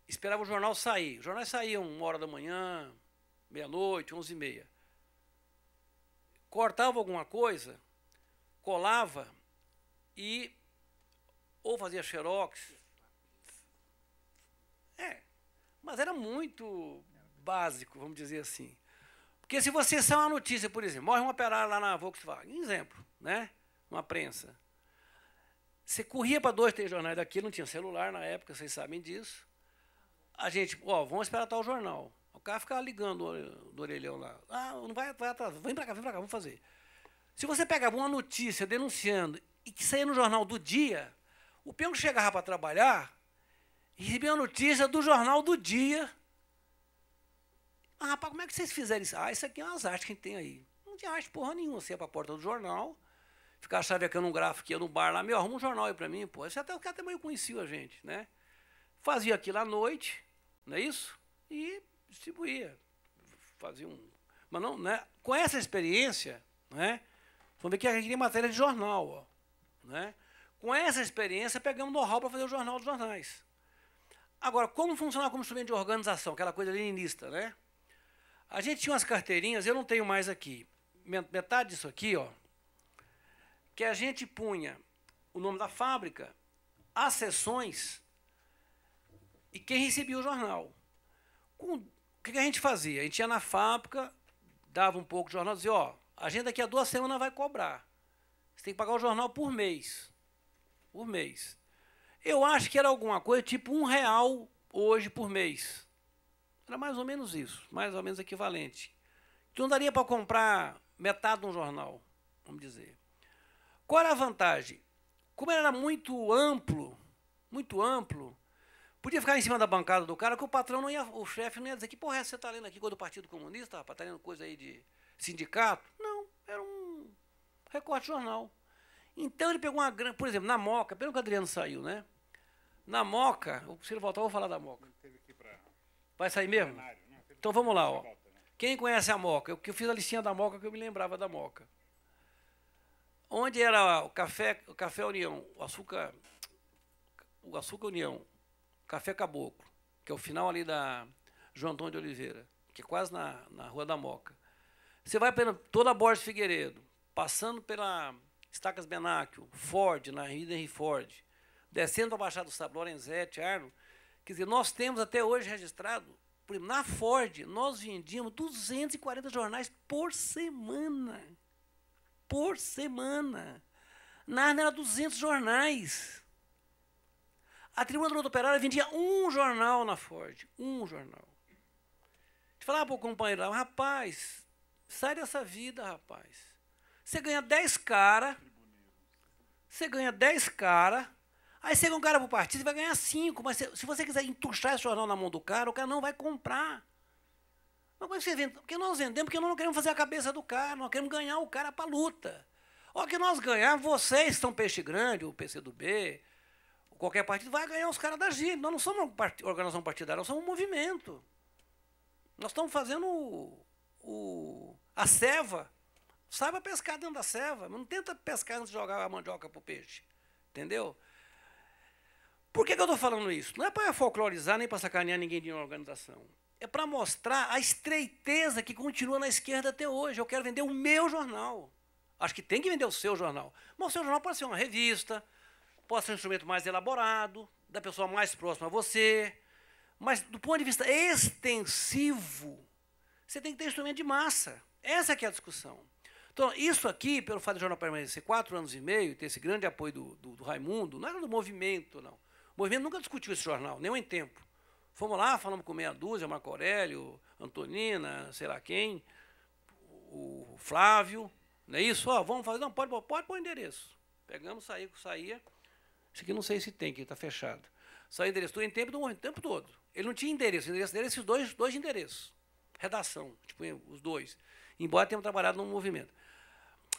esperava o jornal sair. Os jornais saíam 1h da manhã, meia-noite, 11h30. Cortava alguma coisa, colava e ou fazia xerox. Mas era muito básico, vamos dizer assim. Porque se você sai uma notícia, por exemplo, morre um operário lá na Volkswagen, exemplo, né? Uma prensa. Você corria para 2, 3 jornais daqui, não tinha celular na época, vocês sabem disso. A gente, vamos esperar tal jornal. O cara ficava ligando do orelhão lá. Não vai atrás, vem para cá, vamos fazer. Se você pegava uma notícia denunciando e que saía no jornal do dia, o peão que chegava para trabalhar e recebia a notícia do jornal do dia. Rapaz, como é que vocês fizeram isso? Isso aqui é umas artes que a gente tem aí. Não tinha arte porra nenhuma. Você ia para a porta do jornal, ficar chavecando um gráfico que ia no bar lá, meu, arruma um jornal aí para mim, pô. Esse até, o cara até meio conhecia a gente, né? Fazia aquilo à noite, não é isso? E distribuía. Fazia um... Mas não, né? Com essa experiência, né? Vamos ver que a gente tem matéria de jornal, ó, né? Com essa experiência, pegamos know-how para fazer o jornal dos jornais. Agora, como funcionar como instrumento de organização, aquela coisa leninista, né? A gente tinha umas carteirinhas, eu não tenho mais aqui, metade disso aqui, ó, que a gente punha o nome da fábrica, as seções e quem recebia o jornal. O que a gente fazia? A gente ia na fábrica, dava um pouco de jornal, dizia, ó, a gente daqui a 2 semanas vai cobrar. Você tem que pagar o jornal por mês. Por mês. Eu acho que era alguma coisa tipo R$1 hoje por mês. Era mais ou menos isso, mais ou menos equivalente. Então daria para comprar metade de um jornal, vamos dizer. Qual era a vantagem? Como era muito amplo, podia ficar em cima da bancada do cara que o patrão não ia, o chefe não ia dizer que porra é essa que você está lendo aqui, coisa do Partido Comunista, rapaz, está lendo coisa aí de sindicato? Não, era um recorte de jornal. Então ele pegou uma grande, por exemplo, na Moca, pelo que o Adriano saiu, né? Na Moca, se ele voltar, eu vou falar da Moca. Vai sair mesmo? Então vamos lá, ó. Quem conhece a Moca? Eu fiz a listinha da Moca que eu me lembrava da Moca. Onde era o café União, o açúcar União, café Caboclo, que é o final ali da João Antônio de Oliveira, que é quase na Rua da Moca. Você vai pela toda a Borges Figueiredo, passando pela Estacas Benáquio, Ford, na Henry Ford, descendo para a Baixada do Sábio, Lorenzetti, Arno. Quer dizer, nós temos até hoje registrado, por exemplo, na Ford, nós vendíamos 240 jornais por semana. Por semana. Na Arno era 200 jornais. A Tribuna da Luta Operária vendia um jornal na Ford. Um jornal. Te falava para o companheiro lá, rapaz, sai dessa vida, rapaz. Você ganha 10 cara, aí chega um cara para o partido, você vai ganhar 5, mas se você quiser entuchar esse jornal na mão do cara, o cara não vai comprar. Mas como você vende? Porque nós vendemos, porque nós não queremos fazer a cabeça do cara, nós queremos ganhar o cara para a luta. Olha que nós ganhamos, vocês estão Peixe Grande, o PCdoB, qualquer partido, vai ganhar os caras da gente. Nós não somos uma organização partidária, nós somos um movimento. Nós estamos fazendo a ceva. Saiba pescar dentro da ceva, mas não tenta pescar antes de jogar a mandioca para o peixe. Entendeu? Por que eu estou falando isso? Não é para folclorizar nem para sacanear ninguém de uma organização. É para mostrar a estreiteza que continua na esquerda até hoje. Eu quero vender o meu jornal. Acho que tem que vender o seu jornal. Mas o seu jornal pode ser uma revista, pode ser um instrumento mais elaborado, da pessoa mais próxima a você. Mas, do ponto de vista extensivo, você tem que ter instrumento de massa. Essa que é a discussão. Então, isso aqui, pelo fato de o jornal permanecer 4 anos e meio, ter esse grande apoio do Raimundo, não era do movimento, não. O movimento nunca discutiu esse jornal, nem em tempo. Fomos lá, falamos com meia dúzia, Marco Aurélio, Antonina, sei lá quem, o Flávio, não é isso? Ó, vamos fazer, não, pode pôr o endereço. Pegamos, saía. Isso aqui não sei se tem, que está fechado. Saía o endereço, em tempo do movimento, o tempo todo. Ele não tinha endereço, o endereço dele esses dois endereços. Redação, tipo, os dois. Embora tenham trabalhado no movimento.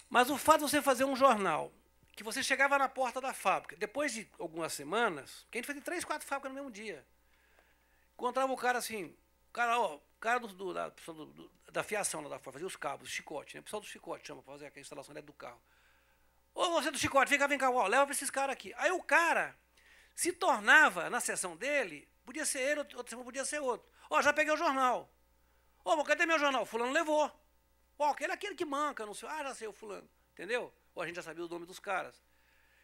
Mas o fato de você fazer um jornal, que você chegava na porta da fábrica, depois de algumas semanas, que a gente fazia 3, 4 fábricas no mesmo dia, encontrava o cara assim, da fiação lá da fábrica, fazia os cabos, o chicote, né? O pessoal do chicote chama para fazer a instalação do carro. Ô, você do chicote, vem cá, ó, leva para esses caras aqui. Aí o cara se tornava, na sessão dele, podia ser ele, outra semana podia ser outro. Ó, já peguei o jornal. Ô, mas cadê meu jornal? Fulano levou. Ó, aquele que manca, não sei. Ah, já sei o fulano. Entendeu? Ou a gente já sabia o nome dos caras.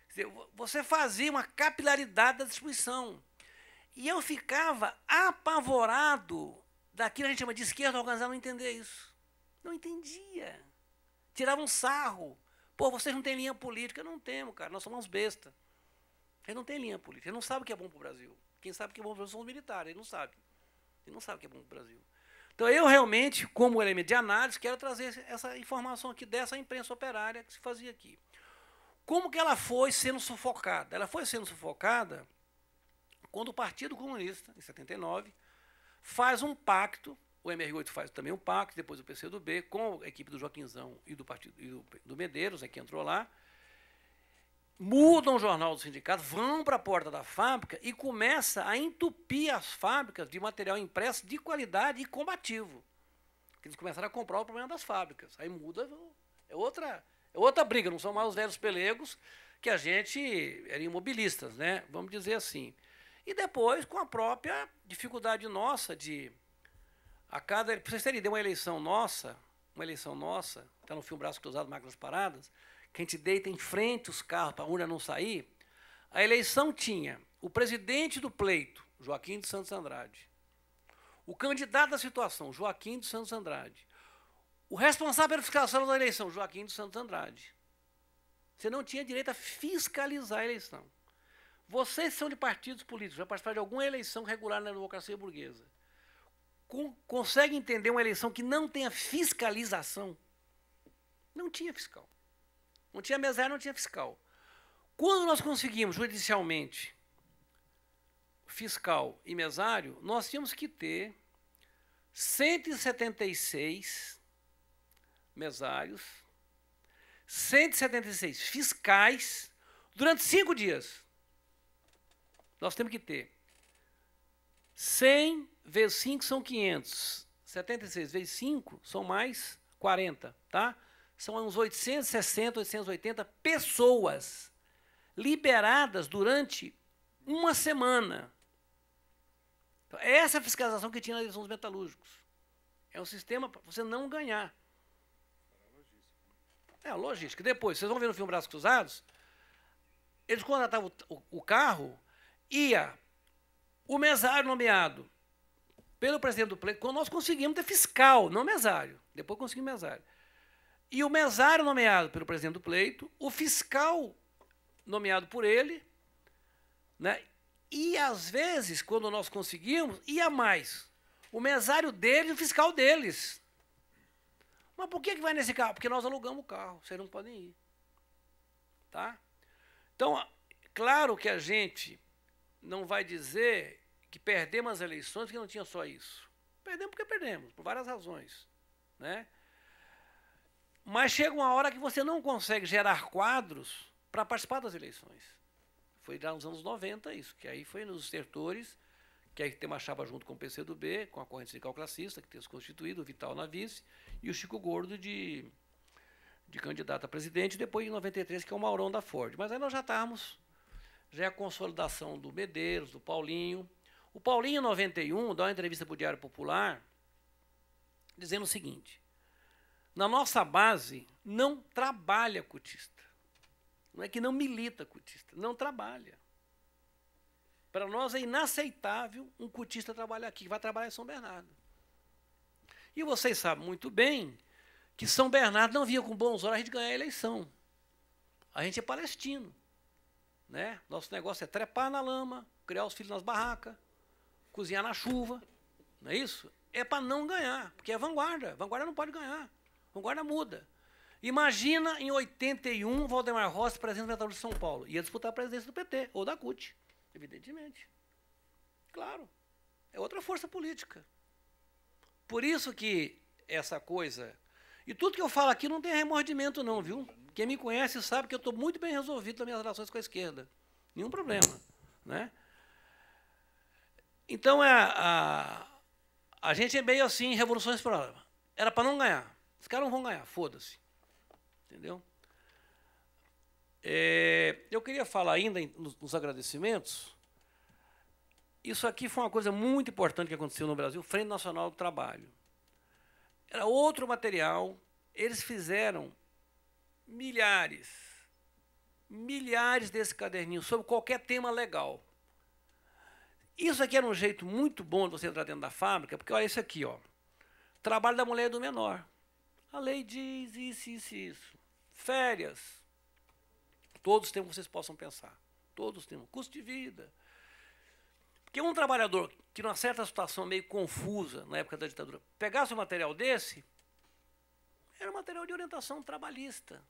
Quer dizer, você fazia uma capilaridade da distribuição. E eu ficava apavorado daquilo que a gente chama de esquerda organizada, não entender isso. Não entendia. Tirava um sarro. Pô, vocês não têm linha política. Não temos, cara. Nós somos uns bestas. Eles não têm linha política. Eles não sabem o que é bom para o Brasil. Quem sabe o que é bom para o Brasil são os militares. Eles não sabem. Eles não sabem o que é bom para o Brasil. Então, eu realmente, como elemento de análise, quero trazer essa informação aqui dessa imprensa operária que se fazia aqui. Como que ela foi sendo sufocada? Ela foi sendo sufocada quando o Partido Comunista, em 79, faz um pacto, o MR8 faz também um pacto, depois o PCdoB, com a equipe do Joaquinzão e do Medeiros, que entrou lá, mudam o jornal do sindicato, vão para a porta da fábrica e começa a entupir as fábricas de material impresso de qualidade e combativo. Eles começaram a comprar o problema das fábricas. Aí muda, é outra briga, não são mais os velhos pelegos que a gente era imobilistas, né? Vamos dizer assim. E depois, com a própria dificuldade nossa de... para vocês terem ideia, uma eleição nossa, está no filme Braço Cruzado, Máquinas Paradas, que a gente deita em frente os carros para a urna não sair, a eleição tinha o presidente do pleito, Joaquim de Santos Andrade, o candidato da situação, Joaquim de Santos Andrade, o responsável pela fiscalização da eleição, Joaquim de Santos Andrade. Você não tinha direito a fiscalizar a eleição. Vocês são de partidos políticos, já participaram de alguma eleição regular na democracia burguesa. Consegue entender uma eleição que não tenha fiscalização? Não tinha fiscal. Não tinha mesário, não tinha fiscal. Quando nós conseguimos judicialmente fiscal e mesário, nós tínhamos que ter 176 mesários, 176 fiscais durante 5 dias. Nós temos que ter 100 vezes 5 são 500. 76 vezes 5 são mais 40, tá? São uns 860, 880 pessoas liberadas durante uma semana. Então, essa é a fiscalização que tinha na eleição dos metalúrgicos. É um sistema para você não ganhar. É a logística. Depois, vocês vão ver no filme Braços Cruzados, eles contratavam o carro, ia o mesário nomeado pelo presidente do pleito, quando nós conseguimos ter fiscal, não mesário. Depois conseguimos mesário. E o mesário nomeado pelo presidente do pleito, o fiscal nomeado por ele, né? E, às vezes, quando nós conseguimos, ia mais. O mesário deles e o fiscal deles. Mas por que vai nesse carro? Porque nós alugamos o carro, vocês não podem ir. Tá? Então, claro que a gente não vai dizer que perdemos as eleições porque não tinha só isso. Perdemos porque perdemos, por várias razões. Né? Mas chega uma hora que você não consegue gerar quadros para participar das eleições. Foi lá nos anos 90 isso, que aí foi nos estertores, que aí tem uma chapa junto com o PCdoB, com a corrente sindical classista, que tem se constituído, o Vital na vice, e o Chico Gordo de candidato a presidente, e depois em 93, que é o Maurão da Ford. Mas aí nós já estávamos, já é a consolidação do Medeiros, do Paulinho. O Paulinho, em 91, dá uma entrevista para o Diário Popular, dizendo o seguinte: na nossa base não trabalha cotista. Não é que não milita cotista, não trabalha. Para nós é inaceitável um cotista trabalhar aqui, que vai trabalhar em São Bernardo. E vocês sabem muito bem que São Bernardo não via com bons olhos a gente ganhar a eleição. A gente é palestino. Né? Nosso negócio é trepar na lama, criar os filhos nas barracas, cozinhar na chuva. Não é isso? É para não ganhar, porque é vanguarda. Vanguarda não pode ganhar. Vanguarda muda. Imagina em 81, Valdemar Rossi, presidente do Metalúrgico de São Paulo. Ia disputar a presidência do PT, ou da CUT, evidentemente. Claro, é outra força política. Por isso que essa coisa... E tudo que eu falo aqui não tem remordimento não, viu? Quem me conhece sabe que eu estou muito bem resolvido nas minhas relações com a esquerda. Nenhum problema. Né? Então, a gente é meio assim, revolução explorável. Era para não ganhar. Os caras não vão ganhar, foda-se. Entendeu? Eu queria falar ainda nos agradecimentos. Isso aqui foi uma coisa muito importante que aconteceu no Brasil, Frente Nacional do Trabalho. Era outro material, eles fizeram milhares desse caderninho sobre qualquer tema legal. Isso aqui era um jeito muito bom de você entrar dentro da fábrica, porque olha isso aqui, ó. Trabalho da mulher e do menor. A lei diz isso, isso, isso. Férias. Todos têm o que vocês possam pensar. Todos têm. Custo de vida. Porque um trabalhador que, numa certa situação meio confusa, na época da ditadura, pegasse um material desse, era um material de orientação trabalhista.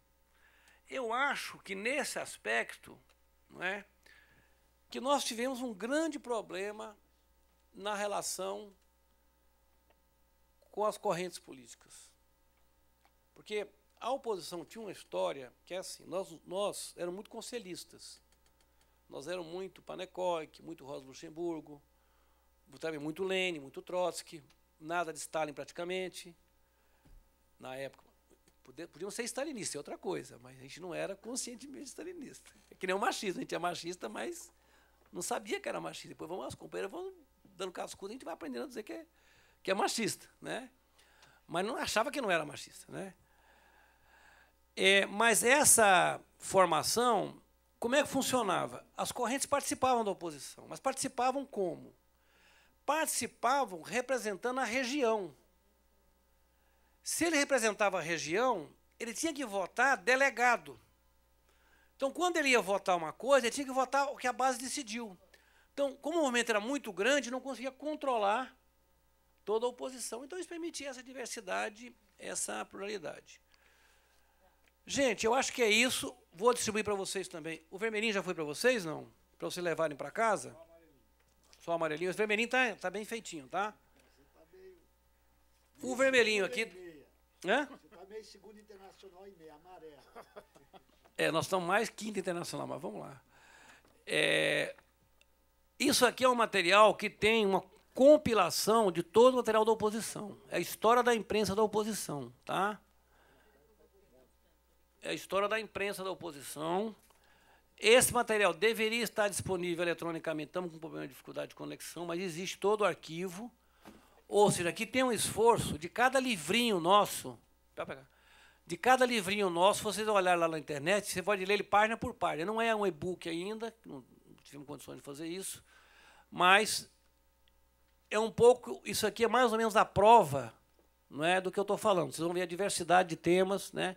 Eu acho que, nesse aspecto, não é, que nós tivemos um grande problema na relação com as correntes políticas. Porque a oposição tinha uma história que é assim, nós éramos muito conselhistas. Nós éramos muito Panecoik, muito Rosa Luxemburgo, também muito Lenin, muito Trotsky, nada de Stalin praticamente. Na época, podiam ser stalinistas, é outra coisa, mas a gente não era conscientemente stalinista. É que nem o machismo, a gente é machista, mas não sabia que era machista. Depois as companheiras vão dando cascudo, a gente vai aprendendo a dizer que é machista, né? Mas não achava que não era machista, né? Mas essa formação, como é que funcionava? As correntes participavam da oposição, mas participavam como? Participavam representando a região. Se ele representava a região, ele tinha que votar delegado. Então, quando ele ia votar uma coisa, ele tinha que votar o que a base decidiu. Então, como o movimento era muito grande, não conseguia controlar toda a oposição. Então, isso permitia essa diversidade, essa pluralidade. Gente, eu acho que é isso. Vou distribuir para vocês também. O vermelhinho já foi para vocês, não? Para vocês levarem para casa? Só o amarelinho. O vermelhinho está bem feitinho, tá? O vermelhinho aqui... Hã? Você está meio segundo internacional e meio, amarelo. Nós estamos mais quinta internacional, mas vamos lá. Isso aqui é um material que tem uma compilação de todo o material da oposição. É a história da imprensa da oposição, tá? É a história da imprensa da oposição. Esse material deveria estar disponível eletronicamente. Estamos com problema de dificuldade de conexão, mas existe todo o arquivo. Ou seja, aqui tem um esforço de cada livrinho nosso. De cada livrinho nosso, vocês olharem lá na internet, você pode ler ele página por página. Não é um e-book ainda, não tivemos condições de fazer isso, mas é um pouco, isso aqui é mais ou menos a prova, não é, do que eu estou falando. Vocês vão ver a diversidade de temas, né?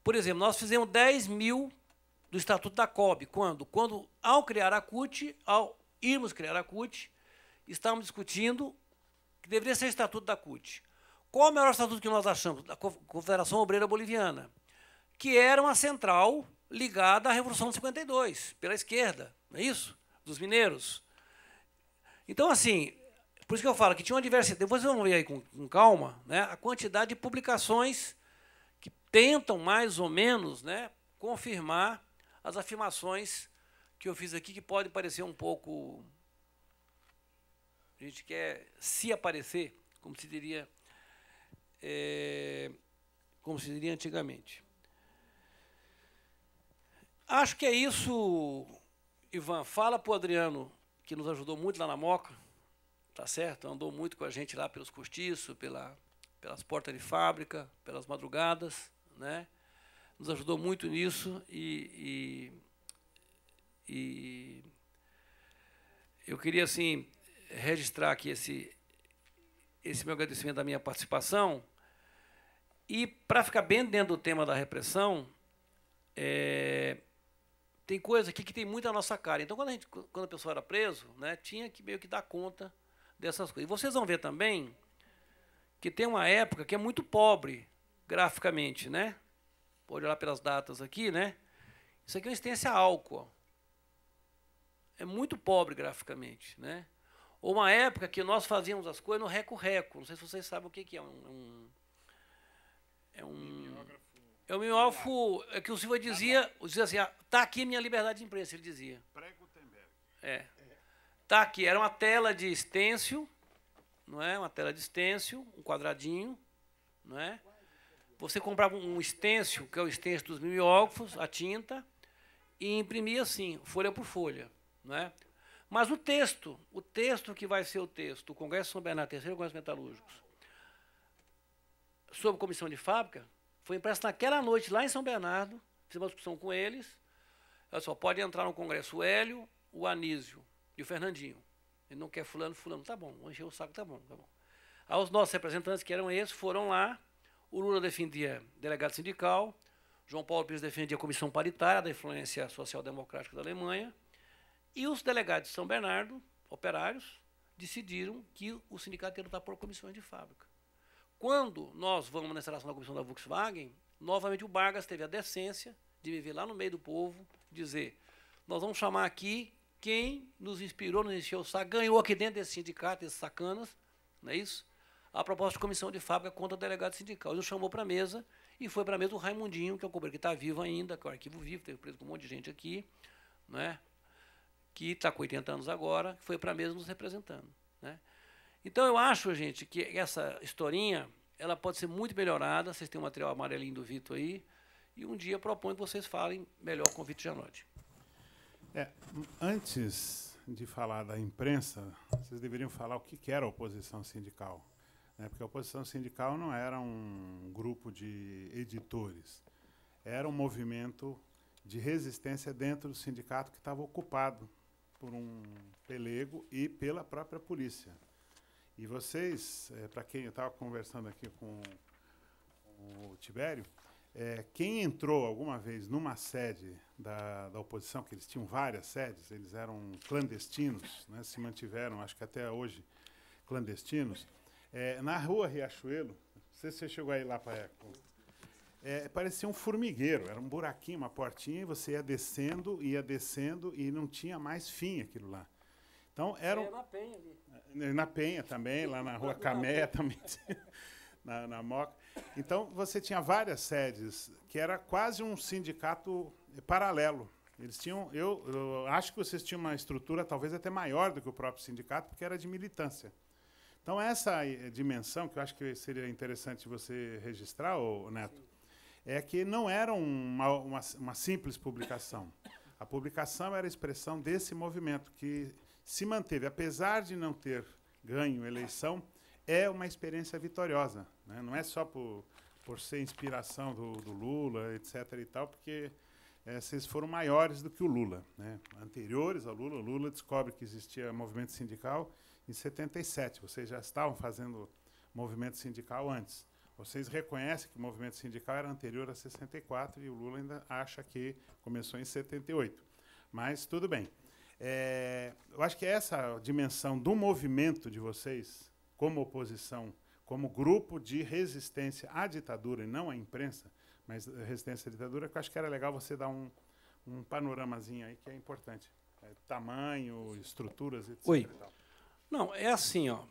Por exemplo, nós fizemos 10.000 do Estatuto da COB. Quando? Quando, ao criar a CUT, ao irmos criar a CUT, estávamos discutindo que deveria ser o Estatuto da CUT. Qual o melhor estatuto que nós achamos? Da Confederação Obreira Boliviana, que era uma central ligada à Revolução de 52, pela esquerda, não é isso? Dos mineiros. Então, assim, por isso que eu falo que tinha uma diversidade. Depois vocês vão ver aí com calma, né, a quantidade de publicações que tentam, mais ou menos, né, confirmar as afirmações que eu fiz aqui, que pode parecer um pouco... A gente quer se aparecer, como se diria antigamente. Acho que é isso, Ivan. Fala para o Adriano, que nos ajudou muito lá na Moca, tá certo? Andou muito com a gente lá pelos cortiços, pelas portas de fábrica, pelas madrugadas, né? Nos ajudou muito nisso e eu queria, assim, registrar aqui esse meu agradecimento da minha participação. E, para ficar bem dentro do tema da repressão, tem coisa aqui que tem muito a nossa cara. Então, quando a pessoa era preso, né, tinha que meio que dar conta dessas coisas. E vocês vão ver também que tem uma época que é muito pobre graficamente, né? Pode olhar pelas datas aqui, né? Isso aqui é uma existência álcool. Ó. É muito pobre graficamente, né? Ou uma época que nós fazíamos as coisas no reco-reco. Não sei se vocês sabem o que é. É um mimeógrafo, é que o Silva dizia assim, está aqui minha liberdade de imprensa, ele dizia. Pré-Gutenberg. Está aqui, era uma tela de estêncil, não é? Uma tela de estêncil, um quadradinho, não é? Você comprava um estêncil, que é o estêncil dos mimeógrafos, a tinta, e imprimia assim, folha por folha, não é? Mas o texto que vai ser o texto, o Congresso de São Bernardo, terceiro Congresso Metalúrgicos, sobre comissão de fábrica, foi impresso naquela noite lá em São Bernardo, fiz uma discussão com eles, olha só, pode entrar no Congresso o Hélio, o Anísio e o Fernandinho. Ele não quer fulano, tá bom, vou encher o saco, tá bom. Aí os nossos representantes, que eram esses, foram lá, o Lula defendia delegado sindical, João Paulo Pires defendia a comissão paritária da influência social-democrática da Alemanha, e os delegados de São Bernardo, operários, decidiram que o sindicato ia lutar por comissões de fábrica. Quando nós vamos na instalação da comissão da Volkswagen, novamente o Vargas teve a decência de viver lá no meio do povo, dizer, nós vamos chamar aqui quem nos inspirou, nos encheu o saco, ganhou aqui dentro desse sindicato, esses sacanas, não é isso? a proposta de comissão de fábrica contra o delegado sindical. Ele nos chamou para a mesa, e foi para a mesa o Raimundinho, que é o companheiro que está vivo ainda, que é o arquivo vivo, teve preso com um monte de gente aqui, né, que está com 80 anos agora, que foi para a mesa nos representando. Né. Então, eu acho, gente, que essa historinha ela pode ser muito melhorada. Vocês têm um material amarelinho do Vitor aí, e um dia proponho que vocês falem melhor com o Vitor Gianotti. Antes de falar da imprensa, vocês deveriam falar o que era a oposição sindical. Né? Porque a oposição sindical não era um grupo de editores, era um movimento de resistência dentro do sindicato que estava ocupado por um pelego e pela própria polícia. E vocês, para quem eu estava conversando aqui com o Tibério, quem entrou alguma vez numa sede da oposição, que eles tinham várias sedes, eles eram clandestinos, né, se mantiveram, acho que até hoje, clandestinos, na rua Riachuelo, não sei se você chegou aí lá para parecia um formigueiro, era um buraquinho, uma portinha, e você ia descendo, e não tinha mais fim aquilo lá. Então, na Penha ali. Na Penha também, lá na Rua Camé também, na Moca. Então, você tinha várias sedes, que era quase um sindicato paralelo. Eles tinham, eu acho que vocês tinham uma estrutura talvez até maior do que o próprio sindicato, porque era de militância. Então, essa dimensão, que eu acho que seria interessante você registrar, Neto, é que não era uma simples publicação. A publicação era a expressão desse movimento, que se manteve, apesar de não ter ganho eleição, é uma experiência vitoriosa. Né? Não é só por ser inspiração do Lula, etc. e tal, porque vocês foram maiores do que o Lula. Né? Anteriores ao Lula, o Lula descobre que existia movimento sindical em 77. Vocês já estavam fazendo movimento sindical antes. Vocês reconhecem que o movimento sindical era anterior a 64 e o Lula ainda acha que começou em 78. Mas tudo bem. Eu acho que essa dimensão do movimento de vocês, como oposição, como grupo de resistência à ditadura, e não à imprensa, mas resistência à ditadura, que eu acho que era legal você dar um panoramazinho aí, que é importante. Tamanho, estruturas, etc. Oi. E tal. Não, é assim, ó.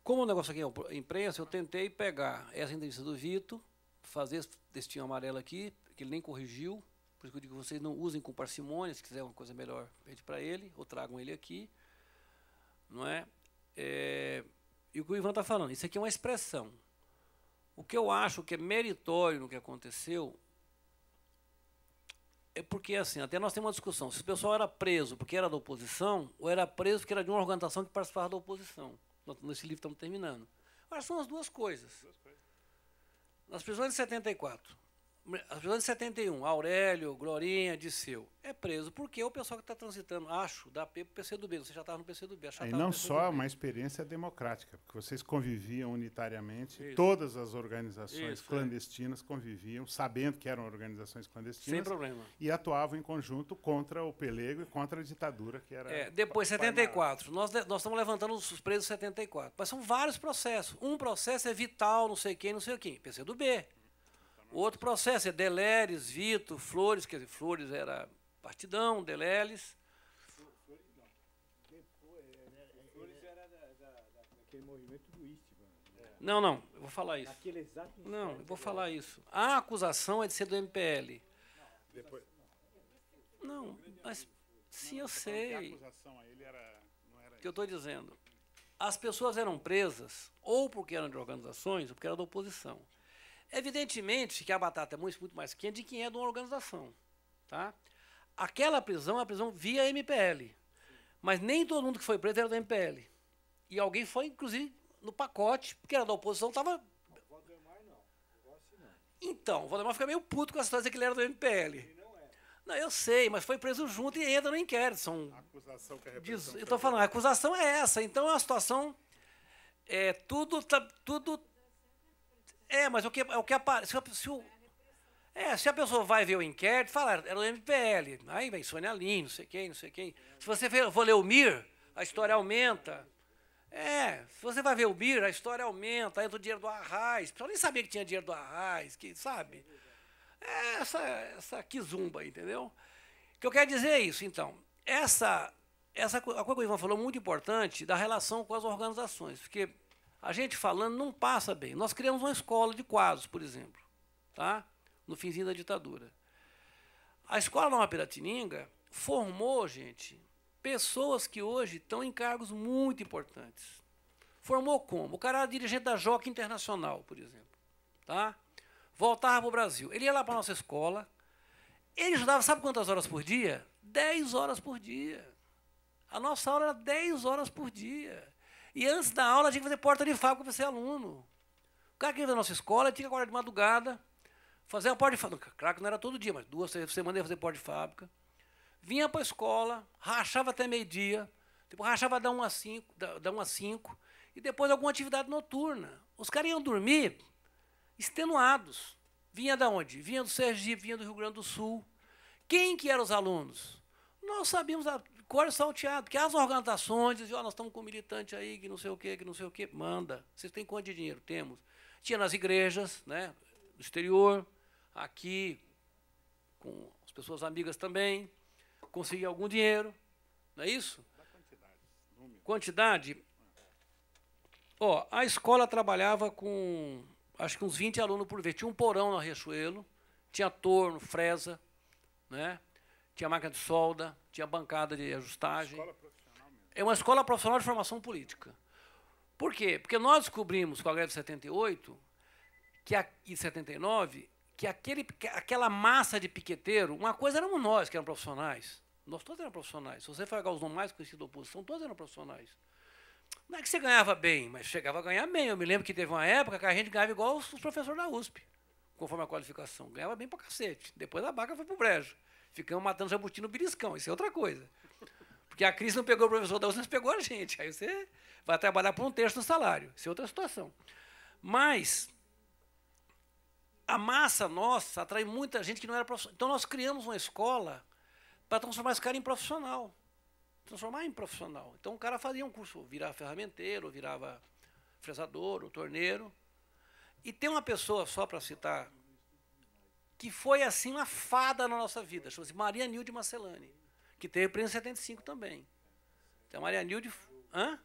Como o negócio aqui é imprensa, eu tentei pegar essa entrevista do Vitor, fazer esse textinho amarelo aqui, que ele nem corrigiu. Por isso que eu digo que vocês não usem com parcimônia, se quiser uma coisa melhor, pede para ele, ou tragam ele aqui. Não é? E o que o Ivan está falando, isso aqui é uma expressão. O que eu acho que é meritório no que aconteceu é porque, assim, até nós temos uma discussão, se o pessoal era preso porque era da oposição, ou era preso porque era de uma organização que participava da oposição. Nesse livro estamos terminando. Mas são as duas coisas. Nas prisões de 74, as prisões de 71, Aurélio, Glorinha, Disseu, é preso porque o pessoal que está transitando, acho, da AP para o PCdoB. Você já estava no PCdoB. E não só uma experiência democrática, porque vocês conviviam unitariamente, Isso. todas as organizações Isso, clandestinas conviviam, sabendo que eram organizações clandestinas, sem problema. e atuavam em conjunto contra o pelego e contra a ditadura, que era... Depois, 74, nós estamos levantando os presos de 74, mas são vários processos. Um processo é Vital, não sei quem, não sei o quem, PCdoB. O outro processo é Deleles, Vitor, Flores, quer dizer, Flores era Partidão, Deleles. Flores era daquele movimento do Istvan. Não, eu vou falar isso. Naquele exato instante. Não, eu vou falar isso. A acusação é de ser do MPL. Depois, Não, mas sim, eu a sei. acusação a ele não era O que eu estou dizendo. As pessoas eram presas ou porque eram de organizações ou porque eram da oposição. Evidentemente que a batata é muito mais quente de quem é de uma organização. Tá? Aquela prisão é uma prisão via MPL. Mas nem todo mundo que foi preso era do MPL. E alguém foi, inclusive, no pacote, porque era da oposição, estava... Valdemar não. Então, o Valdemar fica meio puto com a história de que ele era do MPL. Não, eu sei, mas foi preso junto e entra no inquérito. a acusação que a Eu repressão estou falando, a acusação é essa. Então, é uma situação... tudo... mas o que aparece... Se a pessoa vai ver o inquérito, fala, era do MPL. Aí vem Sônia Lins, não sei quem, não sei quem. Se você for ler o MIR, a história aumenta. Se você vai ver o MIR, a história aumenta. Aí entra o dinheiro do Arraiz. O pessoal nem sabia que tinha dinheiro do Arraiz, que, sabe? Essa quizumba, entendeu? O que eu quero dizer é isso, então. Essa a coisa que o Ivan falou muito importante da relação com as organizações, porque a gente falando não passa bem. Nós criamos uma escola de quadros, por exemplo, tá? No finzinho da ditadura. A Escola Nova Piratininga formou, gente, pessoas que hoje estão em cargos muito importantes. Formou como? O cara era dirigente da Jockey Internacional, por exemplo. Tá? Voltava para o Brasil. Ele ia lá para a nossa escola. Ele estudava, sabe quantas horas por dia? 10 horas por dia. A nossa aula era 10 horas por dia. E antes da aula tinha que fazer porta de fábrica para ser aluno. O cara que ia da nossa escola tinha que acordar de madrugada, fazer a porta de fábrica. Claro que não era todo dia, mas 2 vezes por semana ia fazer porta de fábrica. Vinha para a escola, rachava até meio-dia, depois rachava da 1 às 5, e depois alguma atividade noturna. Os caras iam dormir extenuados. Vinha de onde? Vinha do Sergipe, vinha do Rio Grande do Sul. Quem que eram os alunos? Nós sabíamos a cor salteado, que as organizações diziam, nós estamos com um militante aí, que não sei o quê, manda. Vocês têm quanto de dinheiro? Temos. Tinha nas igrejas, né, do exterior, aqui, com as pessoas amigas também, conseguia algum dinheiro, não é isso? Quantidade? Ó, a escola trabalhava com, acho que uns 20 alunos por vez. Tinha um porão no Riachuelo, tinha torno, fresa, né? Tinha máquina de solda, tinha bancada de ajustagem. Escola profissional mesmo. É uma escola profissional de formação política. Por quê? Porque nós descobrimos com a greve de 78 e 79 que aquela massa de piqueteiro, uma coisa éramos nós que eram profissionais. Nós todos eram profissionais. Se você for pegar os nomes mais conhecidos da oposição, todos eram profissionais. Não é que você ganhava bem, mas chegava a ganhar bem. Eu me lembro que teve uma época que a gente ganhava igual os professores da USP, conforme a qualificação. Ganhava bem pra cacete. Depois a vaca foi pro brejo. Ficamos matando jabuti no beliscão. Isso é outra coisa. Porque a crise não pegou o professor da USP, mas pegou a gente. Aí você vai trabalhar por 1/3 do salário. Isso é outra situação. Mas a massa nossa atrai muita gente que não era profissional. Então nós criamos uma escola para transformar esse cara em profissional. Transformar em profissional. Então o cara fazia um curso, virava ferramenteiro, virava fresador, ou torneiro. E tem uma pessoa, só para citar, que foi assim uma fada na nossa vida, chama-se Maria Nilde Marcelani, que teve preso em 75 também. Então a Maria Nilde... Hã?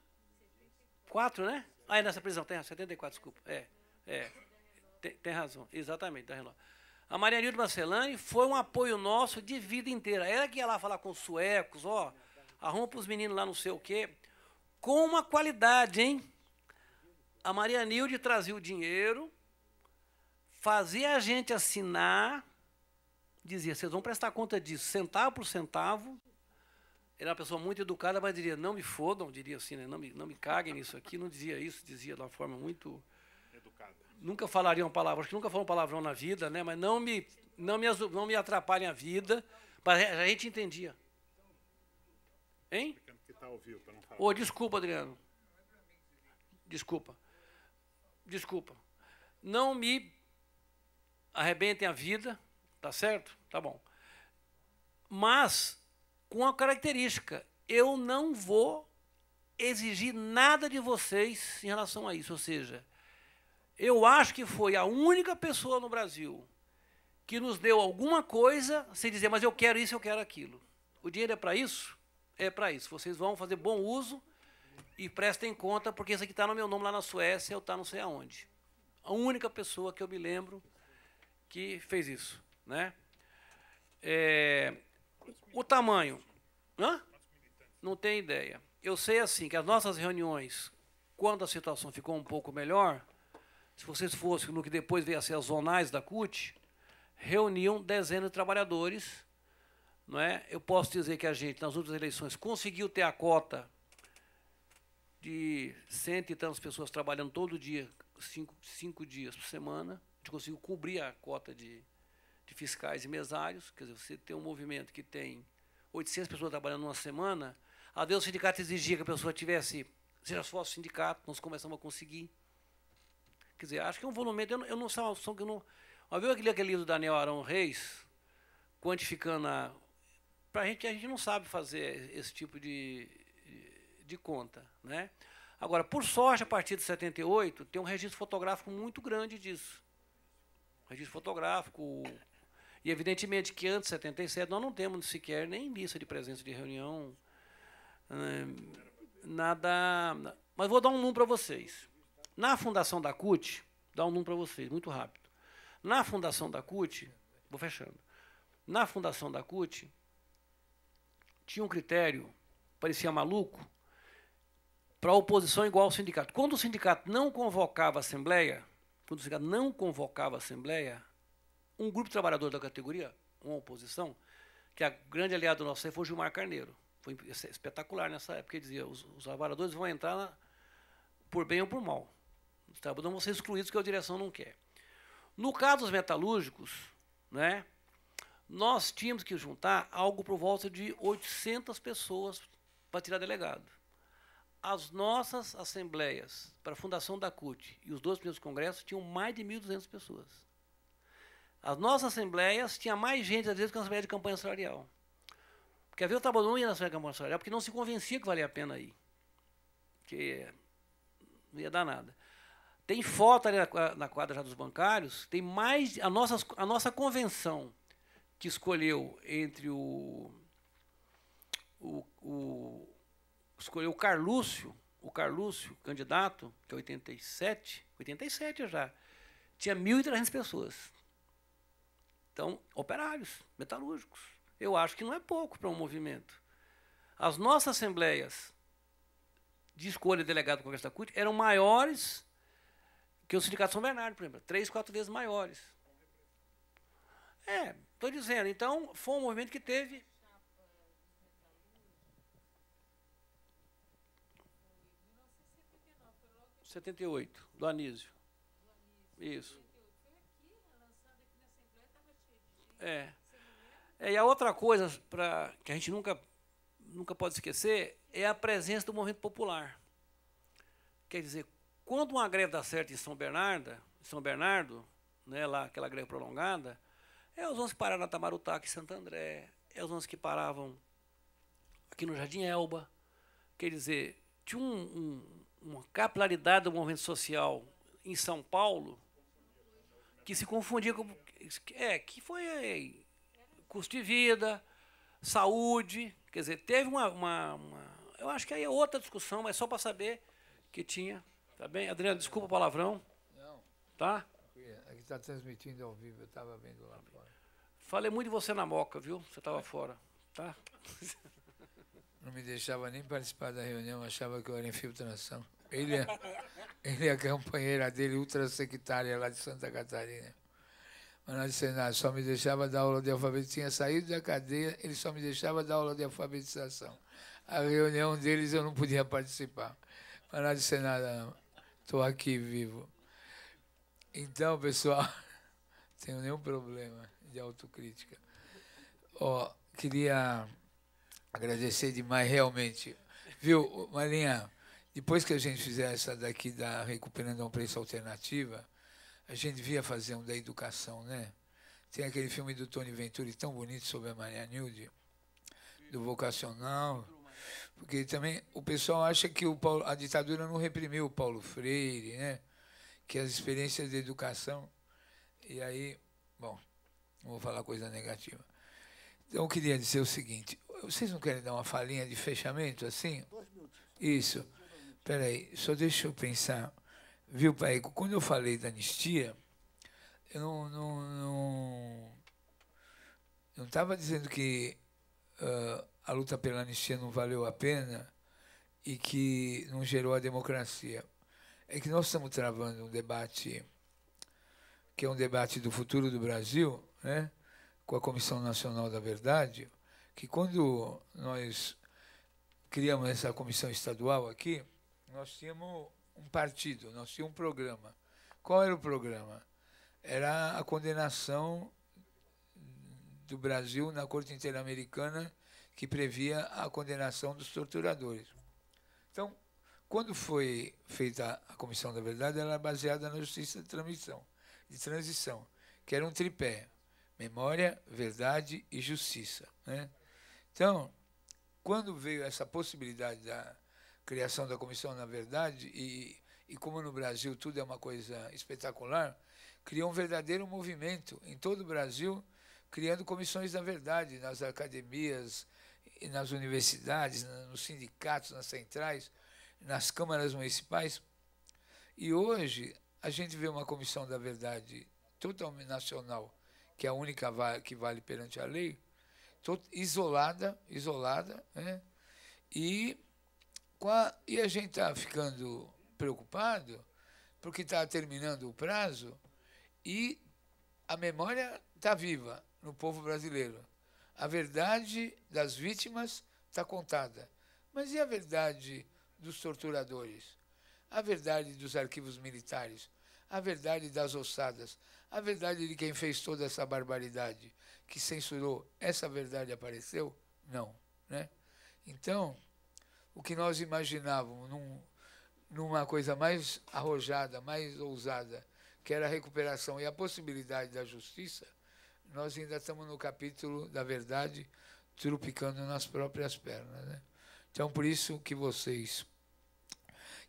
4, né? Ah, é nessa prisão, tem 74, desculpa. Tem razão, exatamente. A Maria Nilde Marcelani foi um apoio nosso de vida inteira. Ela que ia lá falar com os suecos, ó, arruma para os meninos lá não sei o quê, com uma qualidade, hein? A Maria Nilde trazia o dinheiro, fazia a gente assinar, dizia, vocês vão prestar conta disso, centavo por centavo. Era uma pessoa muito educada, mas diria, não me fodam, diria assim, né? Não me caguem nisso aqui, não dizia isso, dizia de uma forma muito... educada. Nunca falaria uma palavra, acho que nunca falou um palavrão na vida, né? Mas não me atrapalhem a vida, mas a gente entendia. Hein? Que tá ao vivo, para não falar. Ô, desculpa, Adriano. Desculpa. Não me arrebentem a vida, tá certo? Tá bom. Mas, com a característica, eu não vou exigir nada de vocês em relação a isso. Ou seja, eu acho que foi a única pessoa no Brasil que nos deu alguma coisa sem dizer, mas eu quero isso, eu quero aquilo. O dinheiro é para isso? É para isso. Vocês vão fazer bom uso e prestem conta, porque isso aqui está no meu nome lá na Suécia, ou está não sei aonde. A única pessoa que eu me lembro que fez isso, né? O tamanho, não tenho ideia. Eu sei assim que as nossas reuniões, quando a situação ficou um pouco melhor, se vocês fossem no que depois veio a ser as zonais da CUT, reuniam dezenas de trabalhadores, não é? Eu posso dizer que a gente, nas últimas eleições, conseguiu ter a cota de 100 e tantas pessoas trabalhando todo dia, 5 dias por semana. A gente conseguiu cobrir a cota de fiscais e mesários. Quer dizer, você tem um movimento que tem 800 pessoas trabalhando numa semana, às vezes o sindicato exigia que a pessoa tivesse, seja só o sindicato, nós começamos a conseguir. Quer dizer, acho que é um volume, eu não sei uma opção que eu não... Viu aquele livro do Daniel Arão Reis, quantificando a gente não sabe fazer esse tipo de conta, né? Agora, por sorte, a partir de 78, tem um registro fotográfico muito grande disso. Registro fotográfico. E, evidentemente, que antes de 77, nós não temos sequer nem lista de presença de reunião. Nada. Mas vou dar um número para vocês. Na fundação da CUT, dar um número para vocês, muito rápido. Na fundação da CUT, vou fechando. Na fundação da CUT, tinha um critério, parecia maluco, para a oposição igual ao sindicato. Quando o sindicato não convocava a assembleia, um grupo de trabalhadores da categoria, uma oposição, que a grande aliada do nosso foi o Gilmar Carneiro. Foi espetacular nessa época. Ele dizia, os trabalhadores vão entrar por bem ou por mal. Os trabalhadores vão ser excluídos, que a direção não quer. No caso dos metalúrgicos, né, nós tínhamos que juntar algo por volta de 800 pessoas para tirar delegado. As nossas assembleias para a fundação da CUT e os 2 primeiros congressos tinham mais de 1.200 pessoas. As nossas assembleias tinham mais gente, às vezes, que a assembleia de campanha salarial. Porque às vezes o trabalhador não ia na assembleia de campanha salarial porque não se convencia que valia a pena ir. Porque não ia dar nada. Tem foto ali na quadra já dos bancários, tem mais. A nossa convenção, que escolheu entre escolheu o Carlúcio, candidato, que é 87 já, tinha 1.300 pessoas. Então, operários, metalúrgicos. Eu acho que não é pouco para um movimento. As nossas assembleias de escolha de delegado do Congresso da CUT eram maiores que o Sindicato São Bernardo, por exemplo, 3, 4 vezes maiores. Estou dizendo, então, foi um movimento que teve... Em 78, do Anísio. Isso. E a outra coisa que a gente nunca pode esquecer é a presença do movimento popular. Quer dizer, quando uma greve dá certo em São Bernardo, né, lá, aquela greve prolongada, os ônibus que pararam na Tamarutaca, em Santo André, os ônibus que paravam aqui no Jardim Elba. Quer dizer, tinha uma capilaridade do movimento social em São Paulo que se confundia com... que foi custo de vida, saúde, quer dizer, teve eu acho que aí é outra discussão, mas só para saber que tinha, tá bem? Adriano, desculpa o palavrão. Não. Tá? Aqui está transmitindo ao vivo, eu estava vendo lá fora. Falei muito de você na Moca, viu? Você estava fora, tá? Não me deixava nem participar da reunião, achava que eu era infiltração. Ele e a companheira dele, ultrasecretária lá de Santa Catarina. Mas não disse nada, só me deixava dar aula de alfabetização. Tinha saído da cadeia, ele só me deixava dar aula de alfabetização. A reunião deles eu não podia participar. Mas não disse nada, não. Estou aqui vivo. Então, pessoal, não tenho nenhum problema de autocrítica. Queria agradecer demais, realmente. Viu, Marinha, depois que a gente fizer essa daqui da Recuperando a um Preço Alternativa, a gente devia fazer um da educação, né? Tem aquele filme do Tony Venturi tão bonito sobre a Maria Nilde, do vocacional, porque também o pessoal acha que a ditadura não reprimiu o Paulo Freire, né? Que as experiências de educação... E aí, bom, não vou falar coisa negativa. Então, eu queria dizer o seguinte, vocês não querem dar uma falinha de fechamento, assim? 2 minutos. Isso. Espera aí, só deixa eu pensar. Viu, pai? Quando eu falei da anistia, eu não estava dizendo que a luta pela anistia não valeu a pena e que não gerou a democracia. É que nós estamos travando um debate que é um debate do futuro do Brasil, né, com a Comissão Nacional da Verdade, que quando nós criamos essa comissão estadual aqui, nós tínhamos um partido, nós tínhamos um programa. Qual era o programa? Era a condenação do Brasil na Corte Interamericana, que previa a condenação dos torturadores. Então, quando foi feita a Comissão da Verdade, ela era baseada na justiça de transição, que era um tripé: memória, verdade e justiça, né? Então, quando veio essa possibilidade da criação da Comissão da Verdade, e como no Brasil tudo é uma coisa espetacular, criou um verdadeiro movimento em todo o Brasil, criando comissões da verdade nas academias e nas universidades, nos sindicatos, nas centrais, nas câmaras municipais. E hoje a gente vê uma comissão da verdade totalmente nacional, que é a única que vale perante a lei, isolada, né? E a gente está ficando preocupado porque está terminando o prazo e a memória está viva no povo brasileiro. A verdade das vítimas está contada. Mas e a verdade dos torturadores? A verdade dos arquivos militares? A verdade das ossadas? A verdade de quem fez toda essa barbaridade, que censurou? Essa verdade apareceu? Não, né? Então, o que nós imaginávamos numa coisa mais arrojada, mais ousada, que era a recuperação e a possibilidade da justiça, nós ainda estamos no capítulo da verdade, trupicando nas próprias pernas, né? Então, por isso que vocês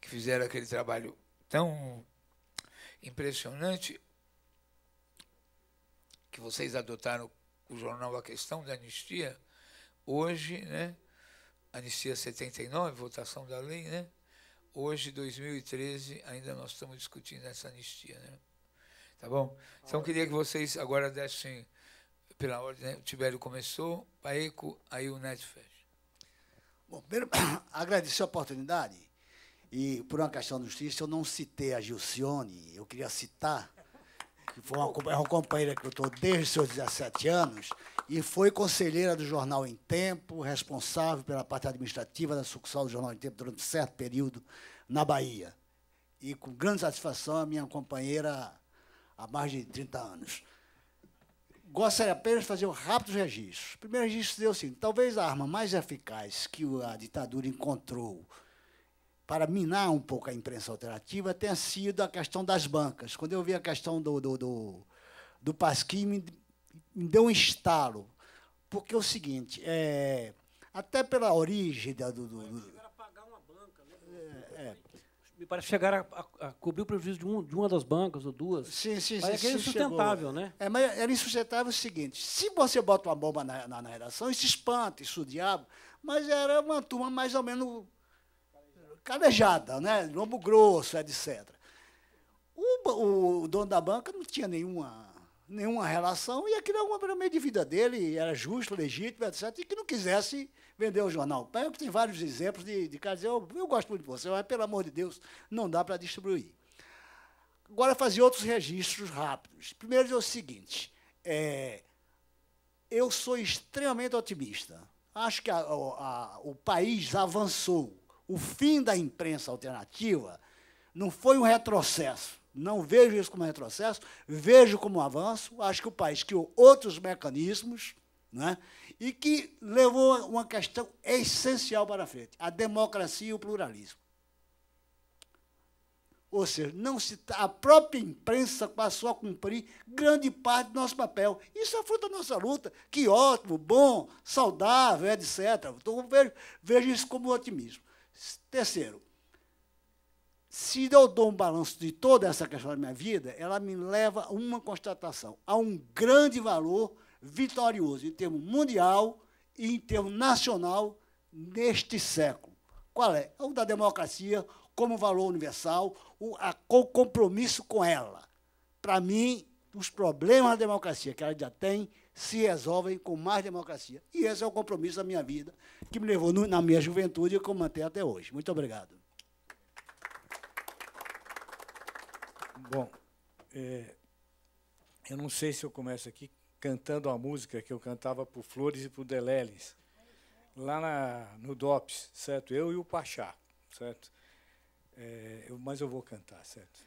que fizeram aquele trabalho tão impressionante, que vocês adotaram o jornal A Questão da Anistia, hoje, né? Anistia 79, votação da lei, né? Hoje, 2013, ainda nós estamos discutindo essa anistia, né? Tá bom? Então, queria que vocês agora dessem pela ordem, né? O Tibério começou, Paeco, aí o Neto fecha. Bom, primeiro, agradecer a oportunidade. E, por uma questão de justiça, eu não citei a Gilcione, eu queria citar, que foi uma companheira que eu estou desde os seus 17 anos, e foi conselheira do Jornal Em Tempo, responsável pela parte administrativa da sucursal do Jornal Em Tempo durante um certo período na Bahia. E, com grande satisfação, a minha companheira há mais de 30 anos. Gostaria apenas de fazer rápidos registros. O primeiro registro deu o seguinte: talvez a arma mais eficaz que a ditadura encontrou para minar um pouco a imprensa alternativa tenha sido a questão das bancas. Quando eu vi a questão do Pasquim, me deu um estalo. Porque é o seguinte, até pela origem Chegaram a pagar uma banca, né? Me parece chegar a cobrir o prejuízo de uma das bancas ou duas. Sim. Mas é insustentável, né? Mas era insustentável o seguinte: se você bota uma bomba na redação, isso espanta, isso o diabo, mas era uma turma mais ou menos calejada, né? Lombo grosso, etc. O dono da banca não tinha nenhuma relação, e aquilo era o meio de vida dele, era justo, legítimo, etc., e que não quisesse vender o jornal. Tem vários exemplos de caras dizer: eu gosto muito de você, mas, pelo amor de Deus, não dá para distribuir. Agora, fazer outros registros rápidos. Primeiro é o seguinte: eu sou extremamente otimista. Acho que o país avançou. O fim da imprensa alternativa não foi um retrocesso. Não vejo isso como retrocesso, vejo como um avanço. Acho que o país criou outros mecanismos, né, e que levou uma questão essencial para frente: a democracia e o pluralismo. Ou seja, a própria imprensa passou a cumprir grande parte do nosso papel. Isso é fruto da nossa luta. Que ótimo, bom, saudável, etc. Então, vejo isso como otimismo. Terceiro, se eu dou um balanço de toda essa questão da minha vida, ela me leva a uma constatação: há um grande valor vitorioso em termos mundial e em termos nacional neste século. Qual é? O da democracia como valor universal, o compromisso com ela. Para mim, os problemas da democracia que ela já tem se resolvem com mais democracia. E esse é o compromisso da minha vida, que me levou na minha juventude e que eu mantenho até hoje. Muito obrigado. Bom, eu não sei se eu começo aqui cantando a música que eu cantava para o Flores e para o Deleles, lá no DOPS, certo? Eu e o Pachá, certo? Mas eu vou cantar, certo?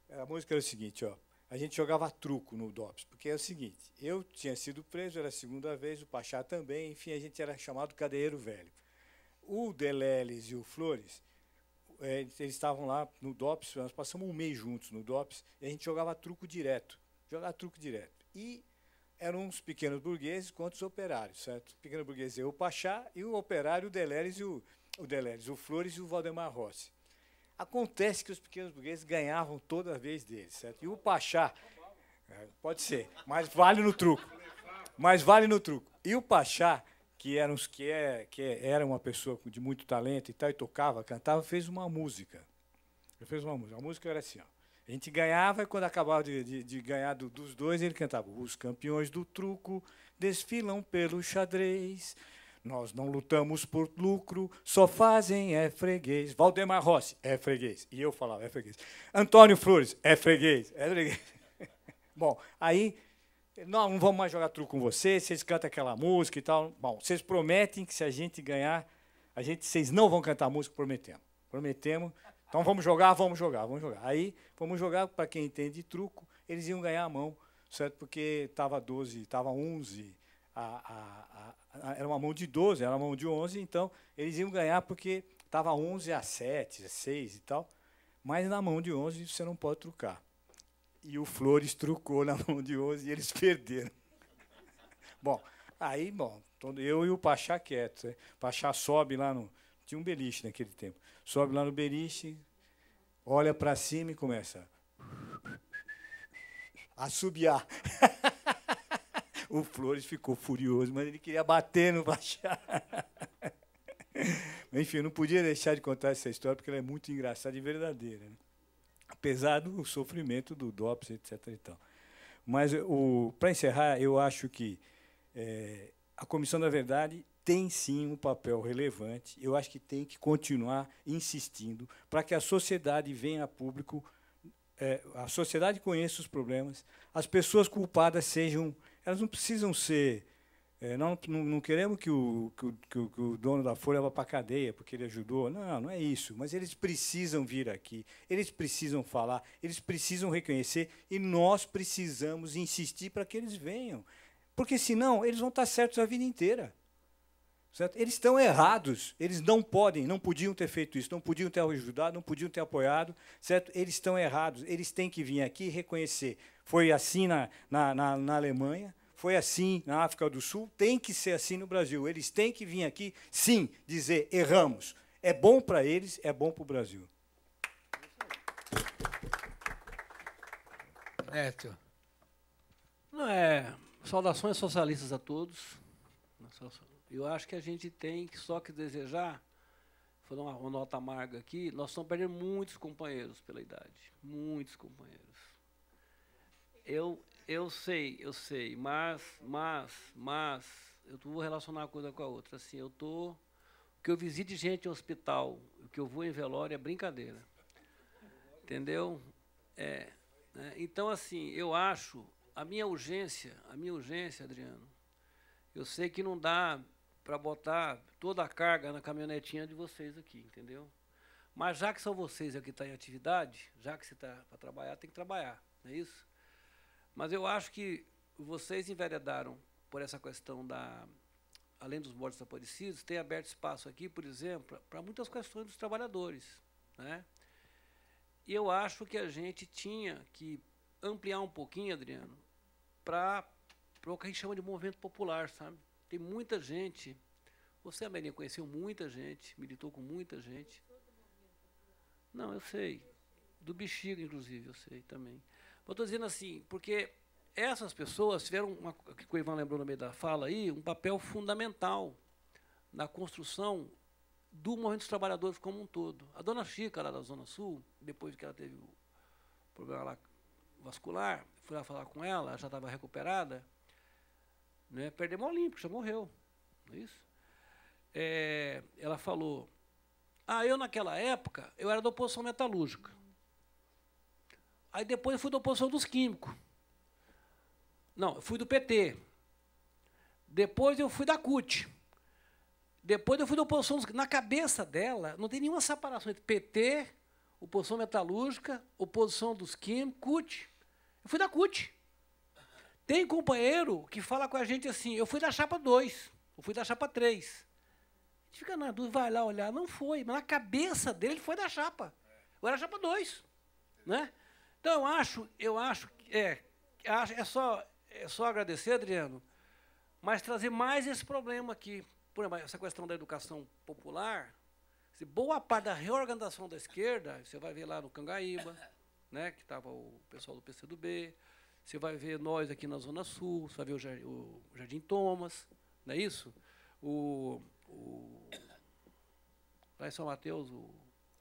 A música era o seguinte, ó: a gente jogava truco no DOPS, porque é o seguinte: eu tinha sido preso, era a segunda vez, o Pachá também, enfim, a gente era chamado cadeiro velho. O Deleles e o Flores, eles estavam lá no DOPS, nós passamos um mês juntos no DOPS, e a gente jogava truco direto. E eram uns pequenos burgueses contra os operários, certo? O pequeno burguês é o Pachá, e o operário, o Deleles e o Flores e o Valdemar Rossi. Acontece que os pequenos burgueses ganhavam toda vez deles, certo? E o Pachá, pode ser, mas vale no truco. Mas vale no truco. E o Pachá, que era uma pessoa de muito talento e tal, e tocava, cantava, fez uma música. Ele fez uma música. A música era assim, ó. A gente ganhava e quando acabava de ganhar dos dois, ele cantava: os campeões do truco desfilam pelo xadrez. Nós não lutamos por lucro, só fazem é freguês. Valdemar Rossi, é freguês. E eu falava, é freguês. Antônio Flores, é freguês. É freguês. Bom, aí, não vamos mais jogar truco com vocês cantam aquela música e tal. Bom, vocês prometem que se a gente ganhar, vocês não vão cantar música, prometemos. Prometemos. Então vamos jogar. Aí, vamos jogar, para quem entende de truco, eles iam ganhar a mão, certo? Porque estava 12, estava 11, era uma mão de 12, era uma mão de 11, então eles iam ganhar porque estava 11-7, 6 e tal, mas na mão de 11 você não pode trucar. E o Flores trucou na mão de 11 e eles perderam. Bom, aí, eu e o Pachá quietos. Né? O Pachá sobe lá no... Tinha um beliche naquele tempo. Sobe lá no beliche, olha para cima e começa a assobiar. O Flores ficou furioso, mas ele queria bater no Pachá. Enfim, eu não podia deixar de contar essa história, porque ela é muito engraçada e verdadeira. Né? Apesar do sofrimento do DOPS, etc. E tal. Mas, para encerrar, eu acho que a Comissão da Verdade tem, sim, um papel relevante. Eu acho que tem que continuar insistindo para que a sociedade venha a público, a sociedade conheça os problemas, as pessoas culpadas sejam... Elas não precisam ser... não queremos que o dono da Folha vá para a cadeia porque ele ajudou. Não é isso. Mas eles precisam vir aqui, eles precisam falar, eles precisam reconhecer e nós precisamos insistir para que eles venham. Porque, senão, eles vão estar certos a vida inteira. Certo? Eles estão errados. Eles não podiam ter feito isso, não podiam ter ajudado, não podiam ter apoiado. Certo? Eles estão errados. Eles têm que vir aqui e reconhecer. Foi assim na Alemanha, foi assim na África do Sul, tem que ser assim no Brasil. Eles têm que vir aqui, sim, dizer, erramos. É bom para eles, é bom para o Brasil. Neto. Não saudações socialistas a todos. Eu acho que a gente tem que desejar, vou dar uma nota amarga aqui, nós estamos perdendo muitos companheiros pela idade, muitos companheiros. Eu sei, mas eu vou relacionar uma coisa com a outra. Assim, o que eu visite gente em hospital, o que eu vou em velório é brincadeira. Entendeu? Né? Então, assim, eu acho, a minha urgência, Adriano, eu sei que não dá para botar toda a carga na caminhonetinha de vocês aqui, entendeu? Mas já que são vocês que estão em atividade, já que você está para trabalhar, tem que trabalhar, não é isso? Mas eu acho que vocês enveredaram por essa questão além dos mortos desaparecidos, tem aberto espaço aqui, por exemplo, para muitas questões dos trabalhadores, né? E eu acho que a gente tinha que ampliar um pouquinho, Adriano, para o que a gente chama de movimento popular, sabe? Tem muita gente, você, Amelinha, conheceu muita gente, militou com muita gente. Não, eu sei. Do Bexiga, inclusive, eu sei também. Eu estou dizendo assim, porque essas pessoas tiveram, que o Ivan lembrou no meio da fala aí, um papel fundamental na construção do movimento dos trabalhadores como um todo. A dona Chica, lá da Zona Sul, depois que ela teve o problema lá vascular, fui lá falar com ela já estava recuperada, né, perdemos o Olímpico, já morreu, não é isso? Ela falou, eu naquela época, eu era da oposição metalúrgica. Aí depois eu fui da oposição dos químicos. Não, eu fui do PT. Depois eu fui da CUT. Depois eu fui da oposição dos... Na cabeça dela, não tem nenhuma separação entre PT, oposição metalúrgica, oposição dos químicos, CUT. Eu fui da CUT. Tem companheiro que fala com a gente assim, eu fui da chapa 2, eu fui da chapa 3. A gente fica na dúvida, vai lá olhar. Não foi, mas na cabeça dele ele foi da chapa. Eu era chapa 2. Né? Então, eu acho que é só agradecer, Adriano, mas trazer mais esse problema aqui. Por exemplo, essa questão da educação popular, boa parte da reorganização da esquerda, você vai ver lá no Cangaíba, né, que estava o pessoal do PCdoB, Você vai ver nós aqui na Zona Sul, você vai ver o Jardim Thomas, não é isso? Lá em São Mateus,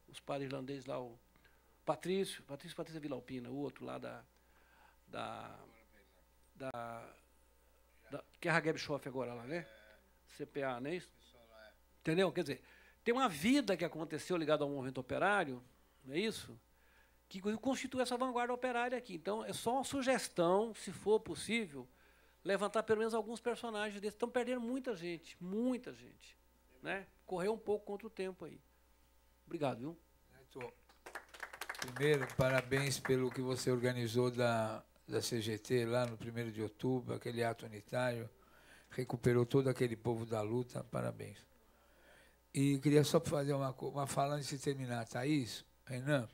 os padres irlandeses lá, o Patrícia Vila Alpina, o outro lá que é a Hagebshof agora lá, né? CPA, não é isso? Entendeu? Quer dizer, tem uma vida que aconteceu ligada ao movimento operário, não é isso? Que constitui essa vanguarda operária aqui. Então, é só uma sugestão, se for possível, levantar pelo menos alguns personagens desses. Estão perdendo muita gente, né? Correu um pouco contra o tempo aí. Obrigado, viu? Neto, primeiro, parabéns pelo que você organizou da CGT lá no 1º de outubro, aquele ato unitário, recuperou todo aquele povo da luta, parabéns. E queria só fazer uma fala antes de terminar, Thaís, Renan,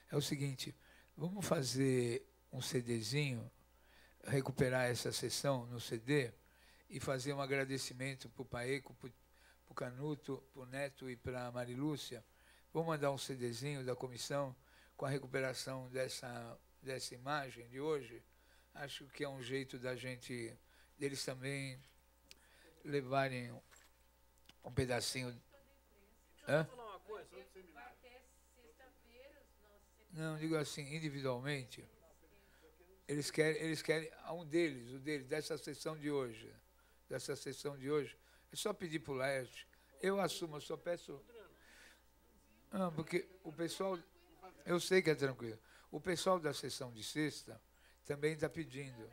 é o seguinte, vamos fazer um CDzinho, recuperar essa sessão no CD e fazer um agradecimento para o Paeco, para o Canuto, para o Neto e para a Marilúcia. Vamos mandar um CDzinho da comissão com a recuperação dessa imagem de hoje. Acho que é um jeito deles também levarem um pedacinho. Hã? Não, digo assim, individualmente. Eles querem o deles, dessa sessão de hoje. É só pedir para o Laerte. Eu assumo, eu só peço. Não, porque o pessoal. Eu sei que é tranquilo. O pessoal da sessão de sexta também está pedindo.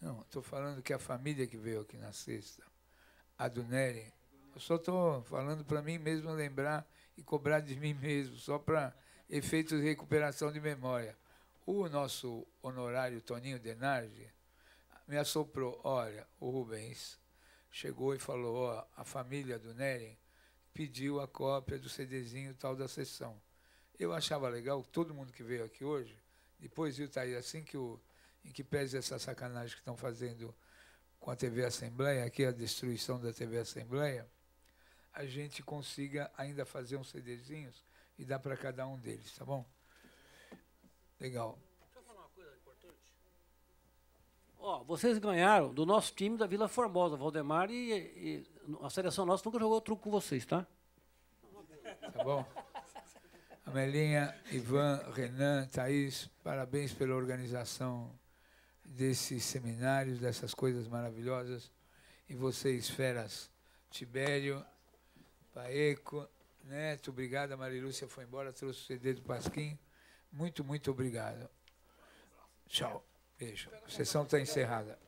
Não, estou falando que a família que veio aqui na sexta, a do Nery, eu só estou falando para mim mesmo lembrar e cobrar de mim mesmo, só para efeitos de recuperação de memória. O nosso honorário Toninho Denardi me assoprou, olha, o Rubens chegou e falou, ó, a família do Nery pediu a cópia do CDzinho tal da sessão. Eu achava legal, todo mundo que veio aqui hoje, depois viu, tá aí, assim que em que pese essa sacanagem que estão fazendo com a TV Assembleia, aqui a destruição da TV Assembleia, a gente consiga ainda fazer uns CDzinhos e dar para cada um deles, tá bom? Legal. Deixa eu falar uma coisa importante. Ó, vocês ganharam do nosso time da Vila Formosa, Valdemar, e a seleção nossa nunca jogou truco com vocês, tá? Tá bom? Amelinha, Ivan, Renan, Thaís, parabéns pela organização desses seminários, dessas coisas maravilhosas. E vocês, feras, Tibério, Paeco, Neto, obrigado. A Marilúcia foi embora, trouxe o CD do Pasquim. Muito, muito obrigado. Tchau. Beijo. A sessão está encerrada.